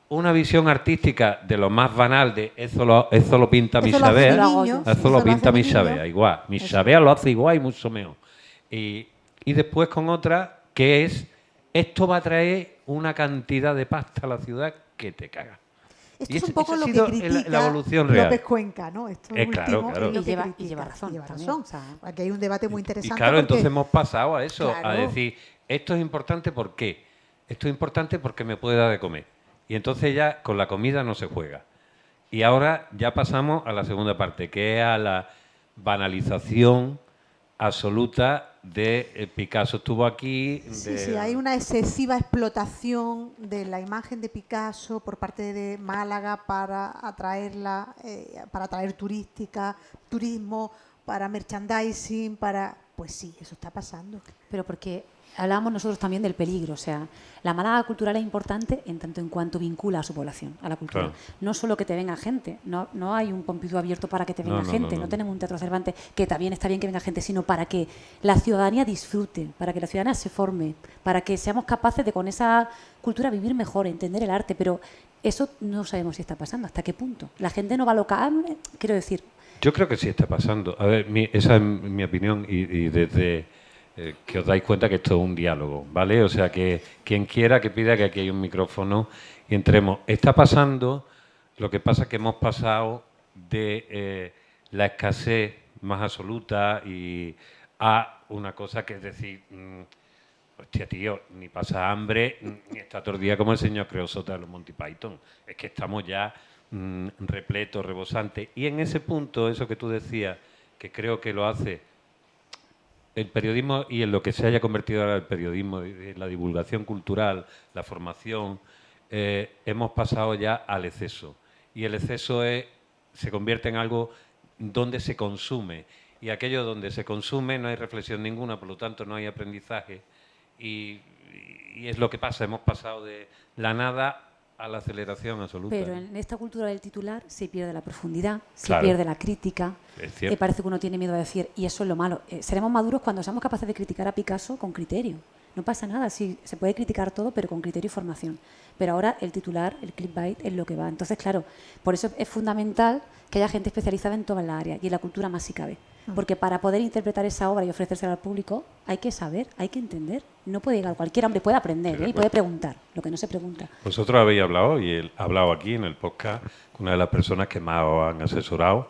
una visión artística de lo más banal de eso lo pinta mi Xabea, eso lo pinta mi Xabea, igual, mi Xabea lo hace igual y mucho mejor. Y después con otra que es, esto va a traer una cantidad de pasta a la ciudad que te caga. Esto Y es un ese- poco esa ha lo sido que critica la evolución real. López Cuenca, ¿no? Esto último claro, claro. es lo Y que lleva critica. razón Lleva también, razón. o sea. Aquí hay un debate muy interesante. Y claro, porque- entonces hemos pasado a eso, a Claro. decir, esto es importante ¿por qué? Esto es importante porque me puede dar de comer. Y entonces ya con la comida no se juega. Y ahora ya pasamos a la segunda parte, que es a la banalización absoluta de Picasso estuvo aquí. Sí, hay una excesiva explotación de la imagen de Picasso por parte de Málaga para atraerla, para atraer turismo, para merchandising, pues sí, eso está pasando. Pero porque hablábamos nosotros también del peligro, o sea, la Málaga cultural es importante en tanto en cuanto vincula a su población, a la cultura. Claro. No solo que te venga gente, no hay un Pompidou abierto para que te venga gente, no tenemos un teatro Cervantes, que también está bien que venga gente, sino para que la ciudadanía disfrute, para que la ciudadanía se forme, para que seamos capaces de con esa cultura vivir mejor, entender el arte, pero eso no sabemos si está pasando, hasta qué punto. La gente no va loca, quiero decir. Yo creo que sí está pasando. A ver, esa es mi opinión y desde que os dais cuenta que esto es un diálogo, ¿vale? O sea, que quien quiera que pida que aquí hay un micrófono y entremos. Está pasando, lo que pasa es que hemos pasado de la escasez más absoluta y a una cosa que es decir, hostia, tío, ni pasa hambre, ni está todo el día como el señor Creosota de los Monty Python. Es que estamos ya repletos, rebosantes. Y en ese punto, eso que tú decías, que creo que lo hace el periodismo y en lo que se haya convertido ahora el periodismo, la divulgación cultural, la formación, hemos pasado ya al exceso. Y el exceso se convierte en algo donde se consume. Y aquello donde se consume no hay reflexión ninguna, por lo tanto no hay aprendizaje. Y es lo que pasa, hemos pasado de la nada a la aceleración absoluta. Pero en esta cultura del titular se pierde la profundidad, se Claro. pierde la crítica. Es cierto. Parece que uno tiene miedo a decir, y eso es lo malo. Seremos maduros cuando seamos capaces de criticar a Picasso con criterio. No pasa nada, sí, se puede criticar todo, pero con criterio y formación. Pero ahora el titular, el clickbait, es lo que va. Entonces, claro, por eso es fundamental que haya gente especializada en todas las áreas y en la cultura más si cabe. Porque para poder interpretar esa obra y ofrecérsela al público hay que saber, hay que entender. No puede llegar cualquier hombre, puede aprender y puede preguntar, lo que no se pregunta. Vosotros habéis hablado, y he hablado aquí en el podcast, con una de las personas que más os han asesorado,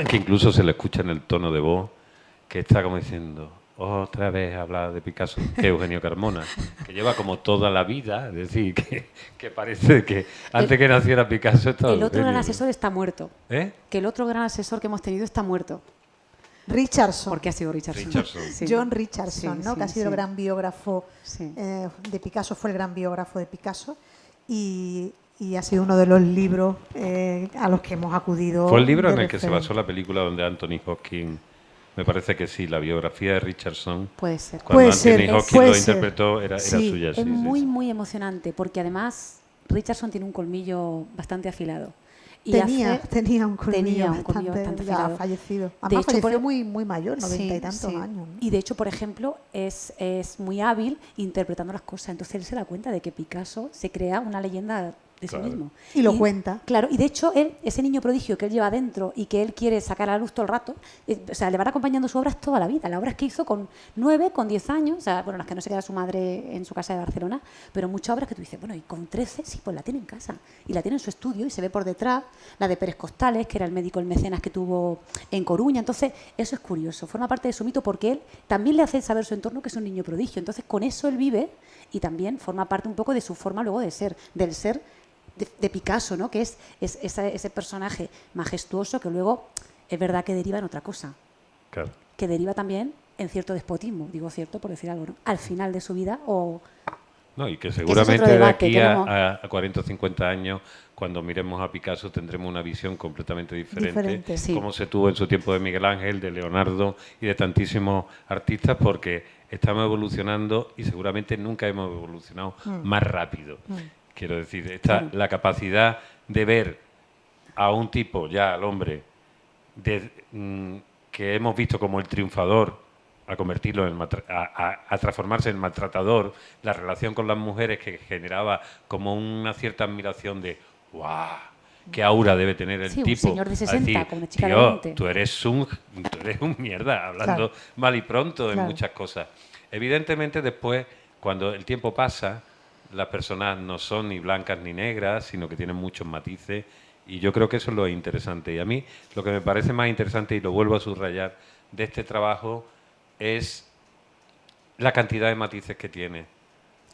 que incluso se le escucha en el tono de voz, que está como diciendo, otra vez hablar de Picasso, que Eugenio Carmona, que lleva como toda la vida, es decir, que parece que antes que naciera Picasso estaba El otro gran Eugenio, ¿no? asesor está muerto. ¿Eh? Que el otro gran asesor que hemos tenido está muerto. Richardson. ¿Por qué ha sido Richardson? Sí. John Richardson, Sí, ¿no? sí, Que ha sido el sí. gran biógrafo Sí. de Picasso, fue el gran biógrafo de Picasso y ha sido uno de los libros a los que hemos acudido. Fue el libro de en el que se referencia. basó la película donde Anthony Hopkins, me parece que sí, la biografía de Richardson. Puede ser. Cuando Puede Anthony ser, Hopkins puede lo ser. interpretó, era Sí, suya. Es muy emocionante porque además Richardson tiene un colmillo bastante afilado. Y Tenía un colmillo bastante bastante ya afilado. fallecido. De Además hecho, falleció muy mayor, 90 y tantos sí. años. ¿no? Y de hecho, por ejemplo, es muy hábil interpretando las cosas. Entonces él se da cuenta de que Picasso se crea una leyenda de sí mismo. Y lo cuenta. Claro, y de hecho él, ese niño prodigio que él lleva dentro y que él quiere sacar a la luz todo el rato, o sea, le van acompañando sus obras toda la vida. Las obras que hizo con 9, con 10 años, o sea, bueno, las que no se queda su madre en su casa de Barcelona, pero muchas obras que tú dices, bueno, y con 13, sí, pues la tiene en casa. Y la tiene en su estudio y se ve por detrás, la de Pérez Costales, que era el médico, el mecenas que tuvo en Coruña. Entonces, eso es curioso, forma parte de su mito porque él también le hace saber su entorno que es un niño prodigio. Entonces, con eso él vive y también forma parte un poco de su forma luego de ser, del ser de Picasso, ¿no? Que es ese personaje majestuoso que luego es verdad que deriva en otra cosa. Claro. Que deriva también en cierto despotismo, digo cierto por decir algo, ¿no? Al final de su vida o... No, y que ese es seguramente otro de debate aquí que no hemos- a 40 o 50 años, cuando miremos a Picasso, tendremos una visión completamente diferente, sí. como se tuvo en su tiempo de Miguel Ángel, de Leonardo y de tantísimos artistas, porque estamos evolucionando y seguramente nunca hemos evolucionado más rápido. Quiero decir, la capacidad de ver a un tipo, ya al hombre, que hemos visto como el triunfador, a convertirlo en a transformarse en maltratador, la relación con las mujeres que generaba como una cierta admiración de ¡guau! ¿Qué aura debe tener el Sí, un tipo? señor de 60 A decir, con una chica de "Tío, 20". tú eres un mierda, hablando mal y pronto en muchas cosas. Evidentemente después, cuando el tiempo pasa, las personas no son ni blancas ni negras, sino que tienen muchos matices, y yo creo que eso es lo interesante. Y a mí lo que me parece más interesante, y lo vuelvo a subrayar, de este trabajo es la cantidad de matices que tiene.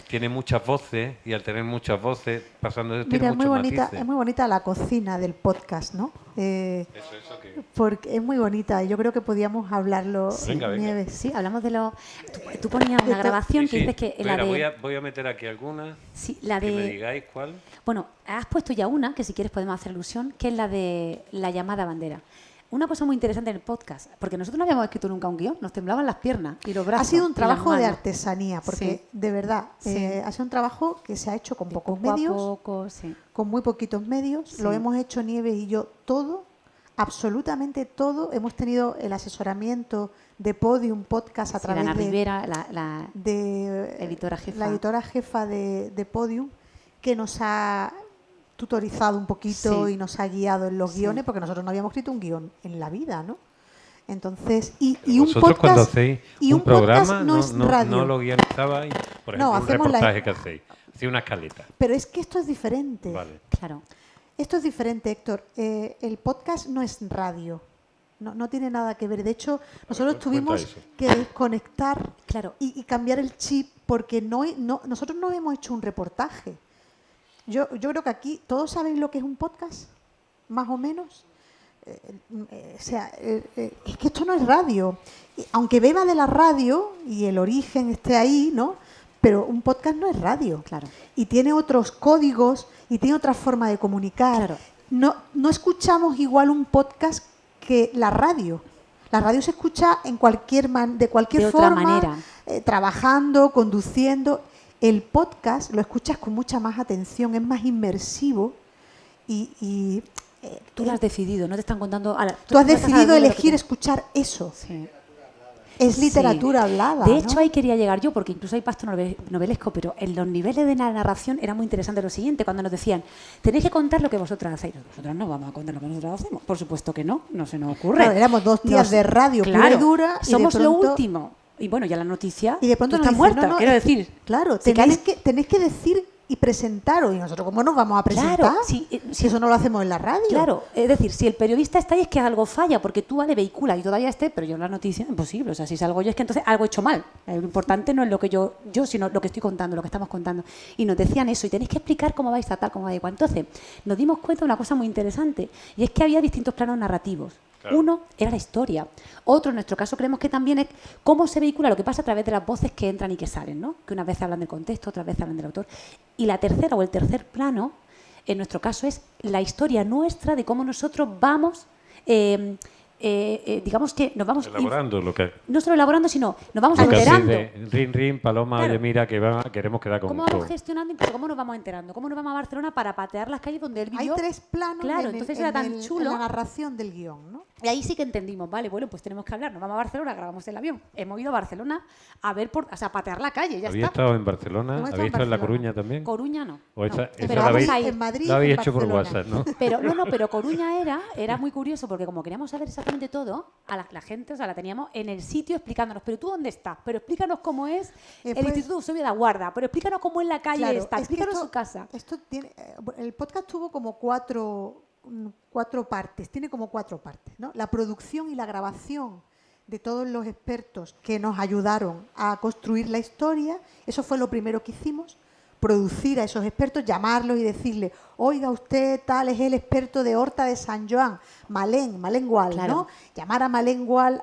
Tiene muchas voces y al tener muchas voces, pasando tiene Mira, muchos matices. es muy bonita la cocina del podcast, ¿no? Eso que... Porque es muy bonita y yo creo que podíamos hablarlo, Venga. Nieves. Sí, hablamos de lo... Tú ponías una grabación que dices que la Mira, de... voy a meter aquí alguna, Sí, la que me de... digáis cuál. Bueno, has puesto ya una, que si quieres podemos hacer alusión, que es la de la llamada bandera. Una cosa muy interesante en el podcast, porque nosotros no habíamos escrito nunca un guión, nos temblaban las piernas y los brazos. Ha sido un y las trabajo de manos. artesanía, porque Sí. de verdad Sí. ha sido un trabajo que se ha hecho con De pocos poco a medios, poco, sí. con muy poquitos medios. Sí. Lo hemos hecho Nieves y yo todo, absolutamente todo. Hemos tenido el asesoramiento de Podium Podcast a Sí, Ana través de Rivera, la editora jefa. la editora jefa de Podium, que nos ha tutorizado un poquito Sí. y nos ha guiado en los Sí. guiones, porque nosotros no habíamos escrito un guión en la vida, ¿no? Entonces, y un Vosotros podcast, cuando hacéis y un podcast programa no es radio. no lo guionizabais, por No, ejemplo, un hacemos la- reportaje que hacéis, hacéis una escaleta. Pero es que esto es diferente. Vale. Claro. Esto es diferente, Héctor. El podcast no es radio. No tiene nada que ver. De hecho, nosotros cuenta tuvimos eso. que desconectar Claro. y cambiar el chip porque nosotros no hemos hecho un reportaje. Yo creo que aquí todos sabéis lo que es un podcast, más o menos. Es que esto no es radio. Aunque beba de la radio y el origen esté ahí, ¿no? Pero un podcast no es radio. Claro. Y tiene otros códigos y tiene otra forma de comunicar. Claro. No escuchamos igual un podcast que la radio. La radio se escucha en de cualquier De otra forma, manera. trabajando, conduciendo. El podcast lo escuchas con mucha más atención, es más inmersivo y Tú lo has decidido, no te están contando... Ahora, tú has no estás decidido hablando de lo que elegir te- escuchar eso. Sí. Es literatura Sí. hablada. De hecho, ¿no? ahí quería llegar yo, porque incluso hay pasto novelesco, pero en los niveles de la narración era muy interesante lo siguiente, cuando nos decían, tenéis que contar lo que vosotras hacéis. Nosotros no vamos a contar lo que nosotros hacemos. Por supuesto que no se nos ocurre. Claro, éramos 2 días de radio pura y dura. Y de somos lo pronto- último. Y bueno, ya la noticia, Y de pronto tú nos estás dicen, muerta, no, quiero es que- decir. Claro, si tenéis caes- que decir y presentaros. Y nosotros, ¿cómo nos vamos a presentar? Claro, si eso no lo hacemos en la radio. Claro, es decir, si el periodista está ahí es que algo falla, porque tú, vale, vehicula y todavía esté, pero yo en la noticia, imposible. O sea, si salgo yo es que entonces algo he hecho mal. Lo importante no es lo que yo, sino lo que estoy contando, lo que estamos contando. Y nos decían eso, y tenéis que explicar cómo vais a tal, cómo vais a cual. Entonces, nos dimos cuenta de una cosa muy interesante, y es que había distintos planos narrativos. Claro. Uno era la historia. Otro, en nuestro caso, creemos que también es cómo se vehicula lo que pasa a través de las voces que entran y que salen, ¿no? Que unas veces hablan del contexto, otras veces hablan del autor. Y la tercera o el tercer plano, en nuestro caso, es la historia nuestra de cómo nosotros vamos... digamos que nos vamos elaborando lo que no solo elaborando, sino nos vamos lo que enterando. de rin rin, Paloma, Claro. oye, mira que queremos quedar con ¿Cómo todo. vamos gestionando, incluso cómo nos vamos enterando? ¿Cómo nos vamos a Barcelona para patear las calles donde él Hay vivió? 3 planos Claro, en, entonces el- era en tan el- chulo. en la narración del guión, ¿no? Y ahí sí que entendimos, vale, bueno, pues tenemos que hablar, nos vamos a Barcelona, grabamos el avión. Hemos ido a Barcelona a ver, patear la calle, ya ¿Había está. estado en Barcelona? Hemos estado ¿Había en estado en La Coruña. Coruña también? Coruña no. ¿O esa, no. esa Pero la vamos habéis, a ir. En Madrid, la habéis en hecho por Barcelona. WhatsApp, ¿no? Pero Coruña era muy curioso porque como queríamos saber exactamente todo, a la gente, o sea, la teníamos en el sitio explicándonos, pero tú dónde estás, pero explícanos cómo es el pues, Instituto Eusebio de la Guarda, pero explícanos cómo en la calle Claro, está, es que explícanos esto- su casa. Esto tiene, el podcast tuvo como cuatro partes, tiene como 4 partes, ¿no? La producción y la grabación de todos los expertos que nos ayudaron a construir la historia, eso fue lo primero que hicimos, producir a esos expertos, llamarlos y decirle, oiga, usted tal es el experto de Horta de San Joan, Malén Gual, Claro. ¿no? Llamar a Malén Gual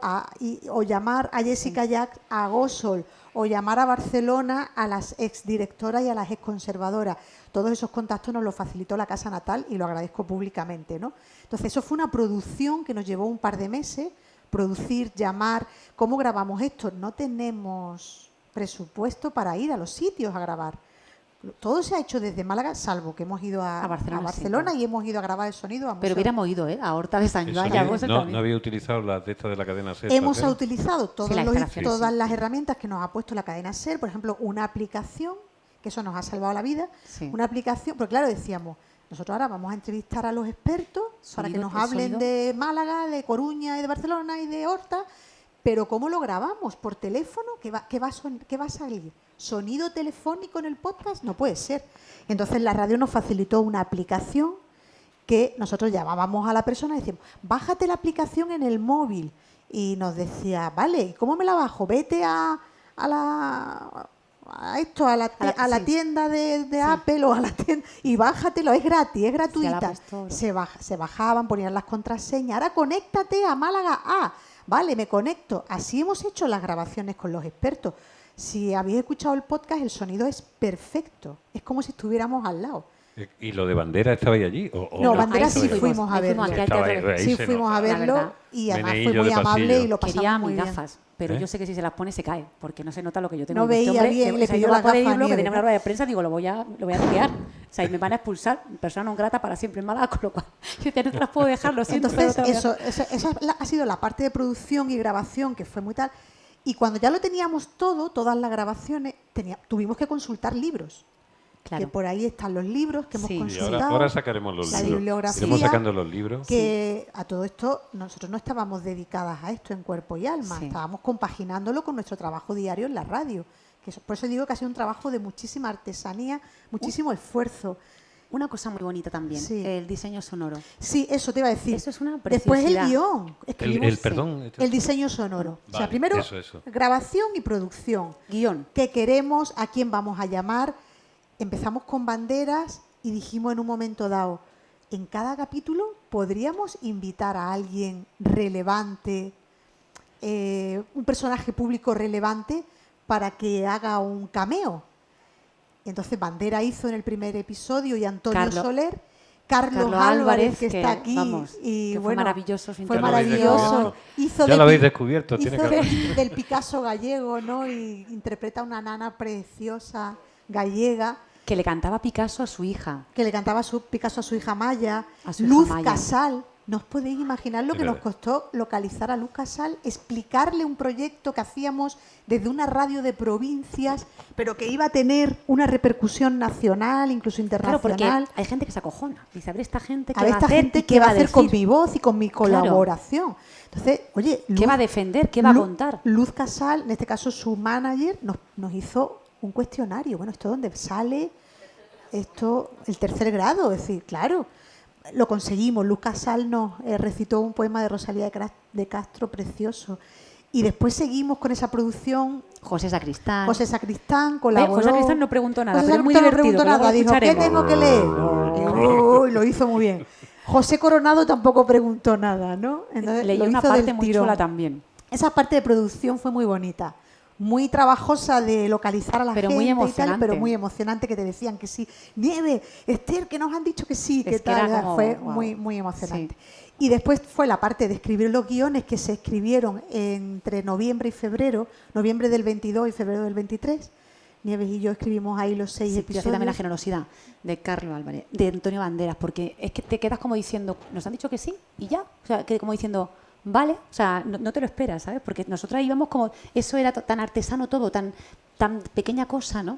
o llamar a Jessica Jack a Gósol, o llamar a Barcelona a las exdirectoras y a las exconservadoras. Todos esos contactos nos los facilitó la Casa Natal y lo agradezco públicamente, ¿no? Entonces, eso fue una producción que nos llevó un par de meses, producir, llamar. ¿Cómo grabamos esto? No tenemos presupuesto para ir a los sitios a grabar. Todo se ha hecho desde Málaga, salvo que hemos ido a Barcelona sí, y hemos ido a grabar el sonido a Pero museos. hubiéramos ido, a Horta de San Eso Joan y sí, a Gósol no también. había utilizado las de estas de la cadena SER. Hemos ¿sabes? utilizado Sí, la instalación. todas las herramientas que nos ha puesto la cadena SER, por ejemplo, una aplicación, que eso nos ha salvado la vida, Sí. una aplicación, porque claro, decíamos, nosotros ahora vamos a entrevistar a los expertos para que Sonido, nos hablen sonido. de Málaga, de Coruña y de Barcelona y de Horta, pero ¿cómo lo grabamos? ¿Por teléfono? ¿Qué va a salir? ¿Sonido telefónico en el podcast? No puede ser. Entonces la radio nos facilitó una aplicación que nosotros llamábamos a la persona y decíamos, bájate la aplicación en el móvil. Y nos decía, vale, ¿y cómo me la bajo? Vete a la sí. tienda de Apple o a la tienda y bájatelo, es gratis, es gratuita. App Store. Se bajaban, ponían las contraseñas, ahora conéctate a Málaga A. Vale, me conecto. Así hemos hecho las grabaciones con los expertos. Si habéis escuchado el podcast, el sonido es perfecto. Es como si estuviéramos al lado. ¿Y lo de Bandera estabais allí? ¿O No, Ahí Bandera sí sí fuimos, fuimos a ahí fuimos verlo. aquí al Estaba teatro. ahí Sí, se fuimos nota. a La verlo verdad. y además fue Meneillo muy de amable pasillo. y lo pasamos Quería muy mis bien. gafas, pero ¿Eh? yo sé que si se las pone se cae, porque no se nota lo que yo tengo. No Digo, este veía hombre, bien, le o sea, pidió yo las para poder gafas irlo, que nieve, tenía una ¿no? rueda de prensa, digo, lo voy a hackear. O sea, y me van a expulsar, persona non grata para siempre en Málaga, con lo cual yo ya no te las puedo dejar, lo siento. Entonces, pero no te voy a- esa ha sido la parte de producción y grabación que fue muy tal. Y cuando ya lo teníamos todo, todas las grabaciones, tuvimos que consultar libros. Claro. Que por ahí están los libros que hemos Sí. Y Y consultado. ahora sacaremos los la libros. bibliografía, Iremos sacando los libros. que a todo esto nosotros no estábamos dedicadas a esto en cuerpo y alma, Sí. estábamos compaginándolo con nuestro trabajo diario en la radio. Por eso digo que ha sido un trabajo de muchísima artesanía, muchísimo esfuerzo. Una cosa muy bonita también, Sí. el diseño sonoro. Sí, eso te iba a decir. Eso es una Después el preciosidad. guión. Escribimos Perdón. el diseño sonoro. O sea, Vale, primero eso. grabación y producción. Guión. ¿Qué queremos? ¿A quién vamos a llamar? Empezamos con banderas y dijimos en un momento dado, en cada capítulo podríamos invitar a alguien relevante, un personaje público relevante para que haga un cameo. Entonces Bandera hizo en el primer episodio y Antonio Carlos Carlos Álvarez, Álvarez, que que, está aquí. vamos, y que fue bueno, maravilloso su fue Ya lo habéis maravilloso. descubierto. Hizo Ya de lo habéis Pi- descubierto, tiene hizo que del Picasso gallego, ¿no? Y interpreta a una nana preciosa gallega Que le cantaba Picasso a su hija. que le cantaba Picasso a su hija Maya. A su hija Luz Maya. Casal. ¿No os podéis imaginar lo Es que nos verdad. costó localizar a Luz Casal? Explicarle un proyecto que hacíamos desde una radio de provincias, pero que iba a tener una repercusión nacional, incluso Claro, porque internacional. hay gente que se acojona. Dice, a ver, esta gente A qué ver, va a esta hacer gente y qué va a hacer con decir, mi voz y con mi Claro. colaboración. Entonces, oye, qué va a defender, qué va a contar. Luz Casal, en este caso su manager, nos hizo un cuestionario. Bueno, ¿esto dónde sale? Esto, el tercer grado, es decir, claro, lo conseguimos. Luz Casal nos recitó un poema de Rosalía de Castro precioso. Y después seguimos con esa producción. José Sacristán. José Sacristán colaboró. José Sacristán no preguntó nada, José pero es muy Sacristán no divertido, preguntó que luego nada. lo Dijo, ¿qué escucharemos. tengo que leer? Y lo hizo muy bien. José Coronado tampoco preguntó nada, ¿no? Entonces, Leí lo una hizo parte del muy tirón. chula también. Esa parte de producción fue muy bonita. Muy trabajosa de localizar a la Pero gente muy y tal, emocionante. pero muy emocionante, que te decían que sí. Nieve, Esther, que nos han dicho que sí, que Es que tal. era como, fue wow. muy, muy emocionante. Sí. Y después fue la parte de escribir los guiones que se escribieron entre noviembre y febrero, noviembre del 22 y febrero del 23. Nieves y yo escribimos ahí los 6 Sí, yo episodios. hacía también la generosidad de Carlos Álvarez, de Antonio Banderas, porque es que te quedas como diciendo, nos han dicho que sí y ya. O sea, que como diciendo, vale, o sea, no te lo esperas, ¿sabes? Porque nosotras íbamos como, eso era tan artesano todo, tan pequeña cosa, ¿no?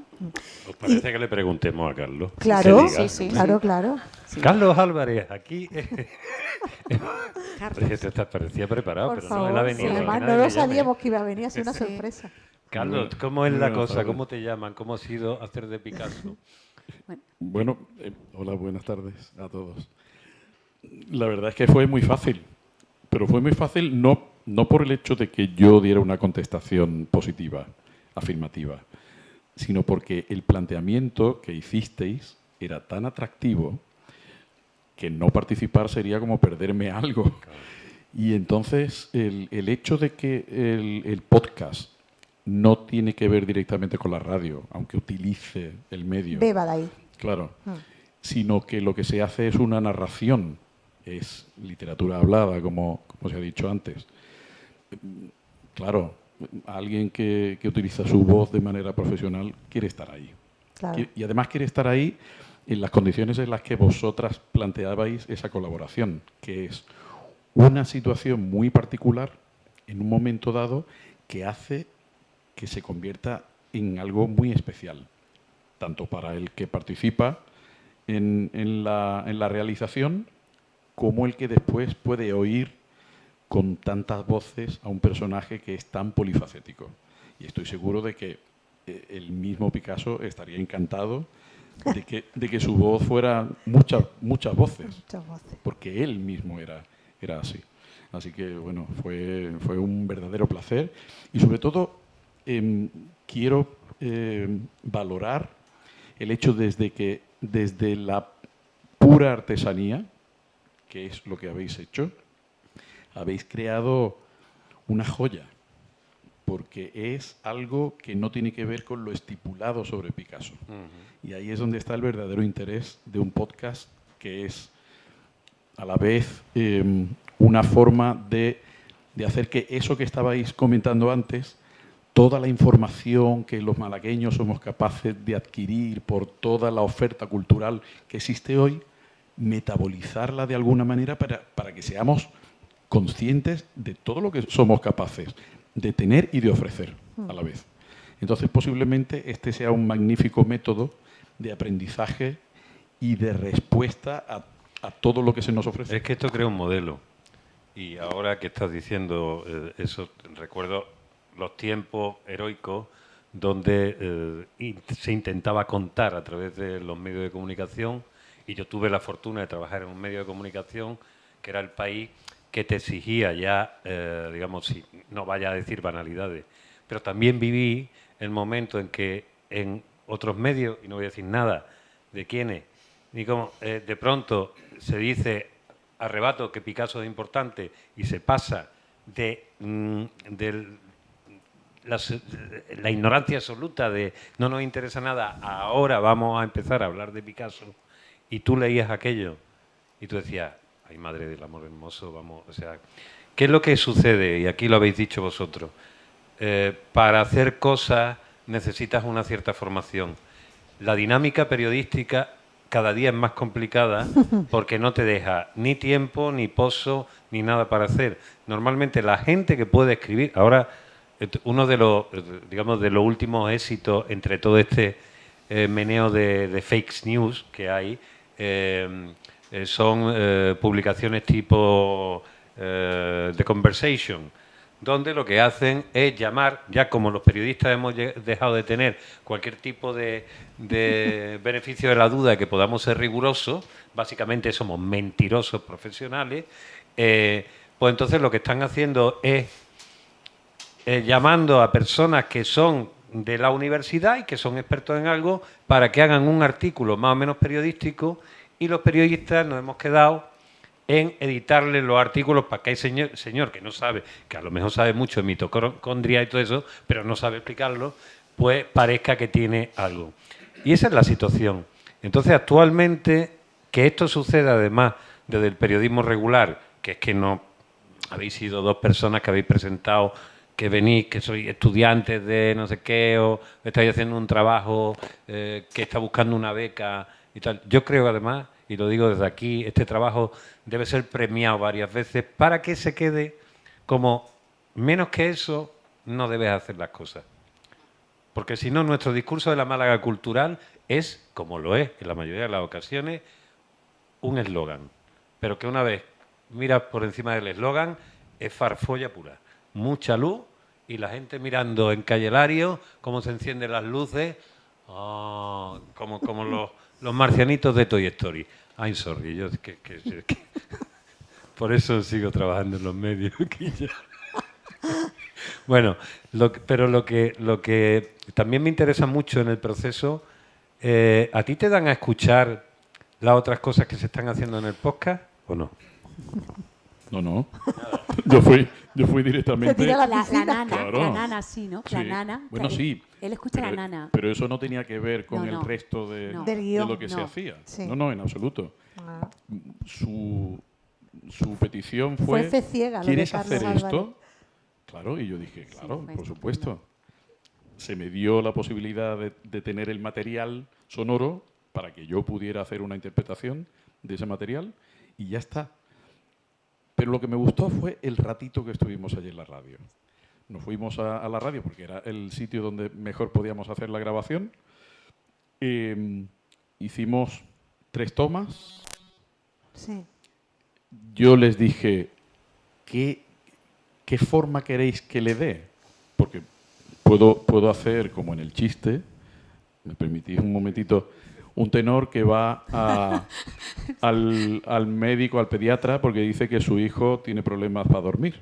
¿Os parece que le preguntemos a Carlos? Claro, Que diga. sí. claro. Sí. Carlos Álvarez, aquí. Carlos. Te parecía preparado, Por pero favor, no, él ha venido. sí, porque además nadie no le lo llame. sabíamos que iba a venir, ha sido una Sí. sorpresa. Carlos, Muy ¿cómo es la buenas cosa? tardes. ¿Cómo te llaman? ¿Cómo ha sido hacer de Picasso? Bueno, hola, buenas tardes a todos. La verdad es que fue muy fácil, pero fue muy fácil no por el hecho de que yo diera una contestación positiva, afirmativa, sino porque el planteamiento que hicisteis era tan atractivo que no participar sería como perderme algo. Y entonces el hecho de que el podcast no tiene que ver directamente con la radio, aunque utilice el medio. Beba de ahí. Claro. Sino que lo que se hace es una narración, es literatura hablada, como se ha dicho antes. Claro, alguien que utiliza su voz de manera profesional quiere estar ahí. Claro. Y además quiere estar ahí en las condiciones en las que vosotras planteabais esa colaboración, que es una situación muy particular en un momento dado que hace que se convierta en algo muy especial, tanto para el que participa en la realización como el que después puede oír con tantas voces a un personaje que es tan polifacético. Y estoy seguro de que el mismo Picasso estaría encantado de que su voz fuera muchas voces, Muchas voces. porque él mismo era así. Así que, bueno, fue un verdadero placer. Y sobre todo, quiero valorar el hecho desde la pura artesanía, que es lo que habéis hecho, habéis creado una joya, porque es algo que no tiene que ver con lo estipulado sobre Picasso. Y ahí es donde está el verdadero interés de un podcast, que es a la vez una forma de hacer que eso que estabais comentando antes, toda la información que los malagueños somos capaces de adquirir por toda la oferta cultural que existe hoy, metabolizarla de alguna manera para que seamos conscientes de todo lo que somos capaces de tener y de ofrecer a la vez. Entonces, posiblemente este sea un magnífico método de aprendizaje y de respuesta a todo lo que se nos ofrece. Es que esto crea un modelo. Y ahora que estás diciendo eso, recuerdo los tiempos heroicos donde se intentaba contar a través de los medios de comunicación, y yo tuve la fortuna de trabajar en un medio de comunicación que era El País, que te exigía ya, digamos, si no vaya a decir banalidades, pero también viví el momento en que en otros medios, y no voy a decir nada de quiénes, ni cómo, de pronto se dice arrebato que Picasso es importante y se pasa de la ignorancia absoluta de no nos interesa nada, ahora vamos a empezar a hablar de Picasso, y tú leías aquello y tú decías, ay madre del amor hermoso, vamos, o sea, ¿qué es lo que sucede? Y aquí lo habéis dicho vosotros. Para hacer cosas necesitas una cierta formación. La dinámica periodística cada día es más complicada porque no te deja ni tiempo, ni pozo, ni nada para hacer. Normalmente la gente que puede escribir, ahora uno de los, digamos, de los últimos éxitos entre todo este meneo de fake news que hay, son publicaciones tipo The Conversation, donde lo que hacen es llamar, ya como los periodistas hemos dejado de tener cualquier tipo de beneficio de la duda, que podamos ser rigurosos, básicamente somos mentirosos profesionales, pues entonces lo que están haciendo es llamando a personas que son de la universidad y que son expertos en algo para que hagan un artículo más o menos periodístico, y los periodistas nos hemos quedado en editarle los artículos para que hay señor que no sabe, que a lo mejor sabe mucho de mitocondria y todo eso, pero no sabe explicarlo, pues parezca que tiene algo. Y esa es la situación. Entonces, actualmente, que esto suceda además desde el periodismo regular, que es que no habéis sido dos personas que habéis presentado, que venís, que sois estudiantes de no sé qué, o estáis haciendo un trabajo, que está buscando una beca y tal. Yo creo, además, y lo digo desde aquí, este trabajo debe ser premiado varias veces para que se quede como menos que eso, no debes hacer las cosas. Porque si no, nuestro discurso de la Málaga cultural es, como lo es en la mayoría de las ocasiones, un eslogan. Pero que una vez miras por encima del eslogan, es farfolla pura. Mucha luz y la gente mirando en Calle Lario cómo se encienden las luces, como los marcianitos de Toy Story. I'm sorry, yo que por eso sigo trabajando en los medios. Bueno, pero lo que también me interesa mucho en el proceso, ¿a ti te dan a escuchar las otras cosas que se están haciendo en el podcast o no? No. Yo fui directamente... La nana, claro. la nana, sí, ¿no? Sí. La nana. Bueno, sí. Él escucha la nana. Pero eso no tenía que ver con No. el resto de guión. lo que se hacía. Sí. No, en absoluto. Ah. Su petición fue fe ciega, lo de ¿quieres Carlos hacer Álvarez? esto? Claro, y yo dije, claro, Sí, por supuesto. Se me dio la posibilidad de tener el material sonoro para que yo pudiera hacer una interpretación de ese material y ya está. Pero lo que me gustó fue el ratito que estuvimos allí en la radio. Nos fuimos a la radio porque era el sitio donde mejor podíamos hacer la grabación. Hicimos 3 tomas. Sí. Yo les dije, ¿qué forma queréis que le dé? Porque puedo hacer, como en el chiste, me permitís un momentito, un tenor que va al médico, al pediatra, porque dice que su hijo tiene problemas para dormir.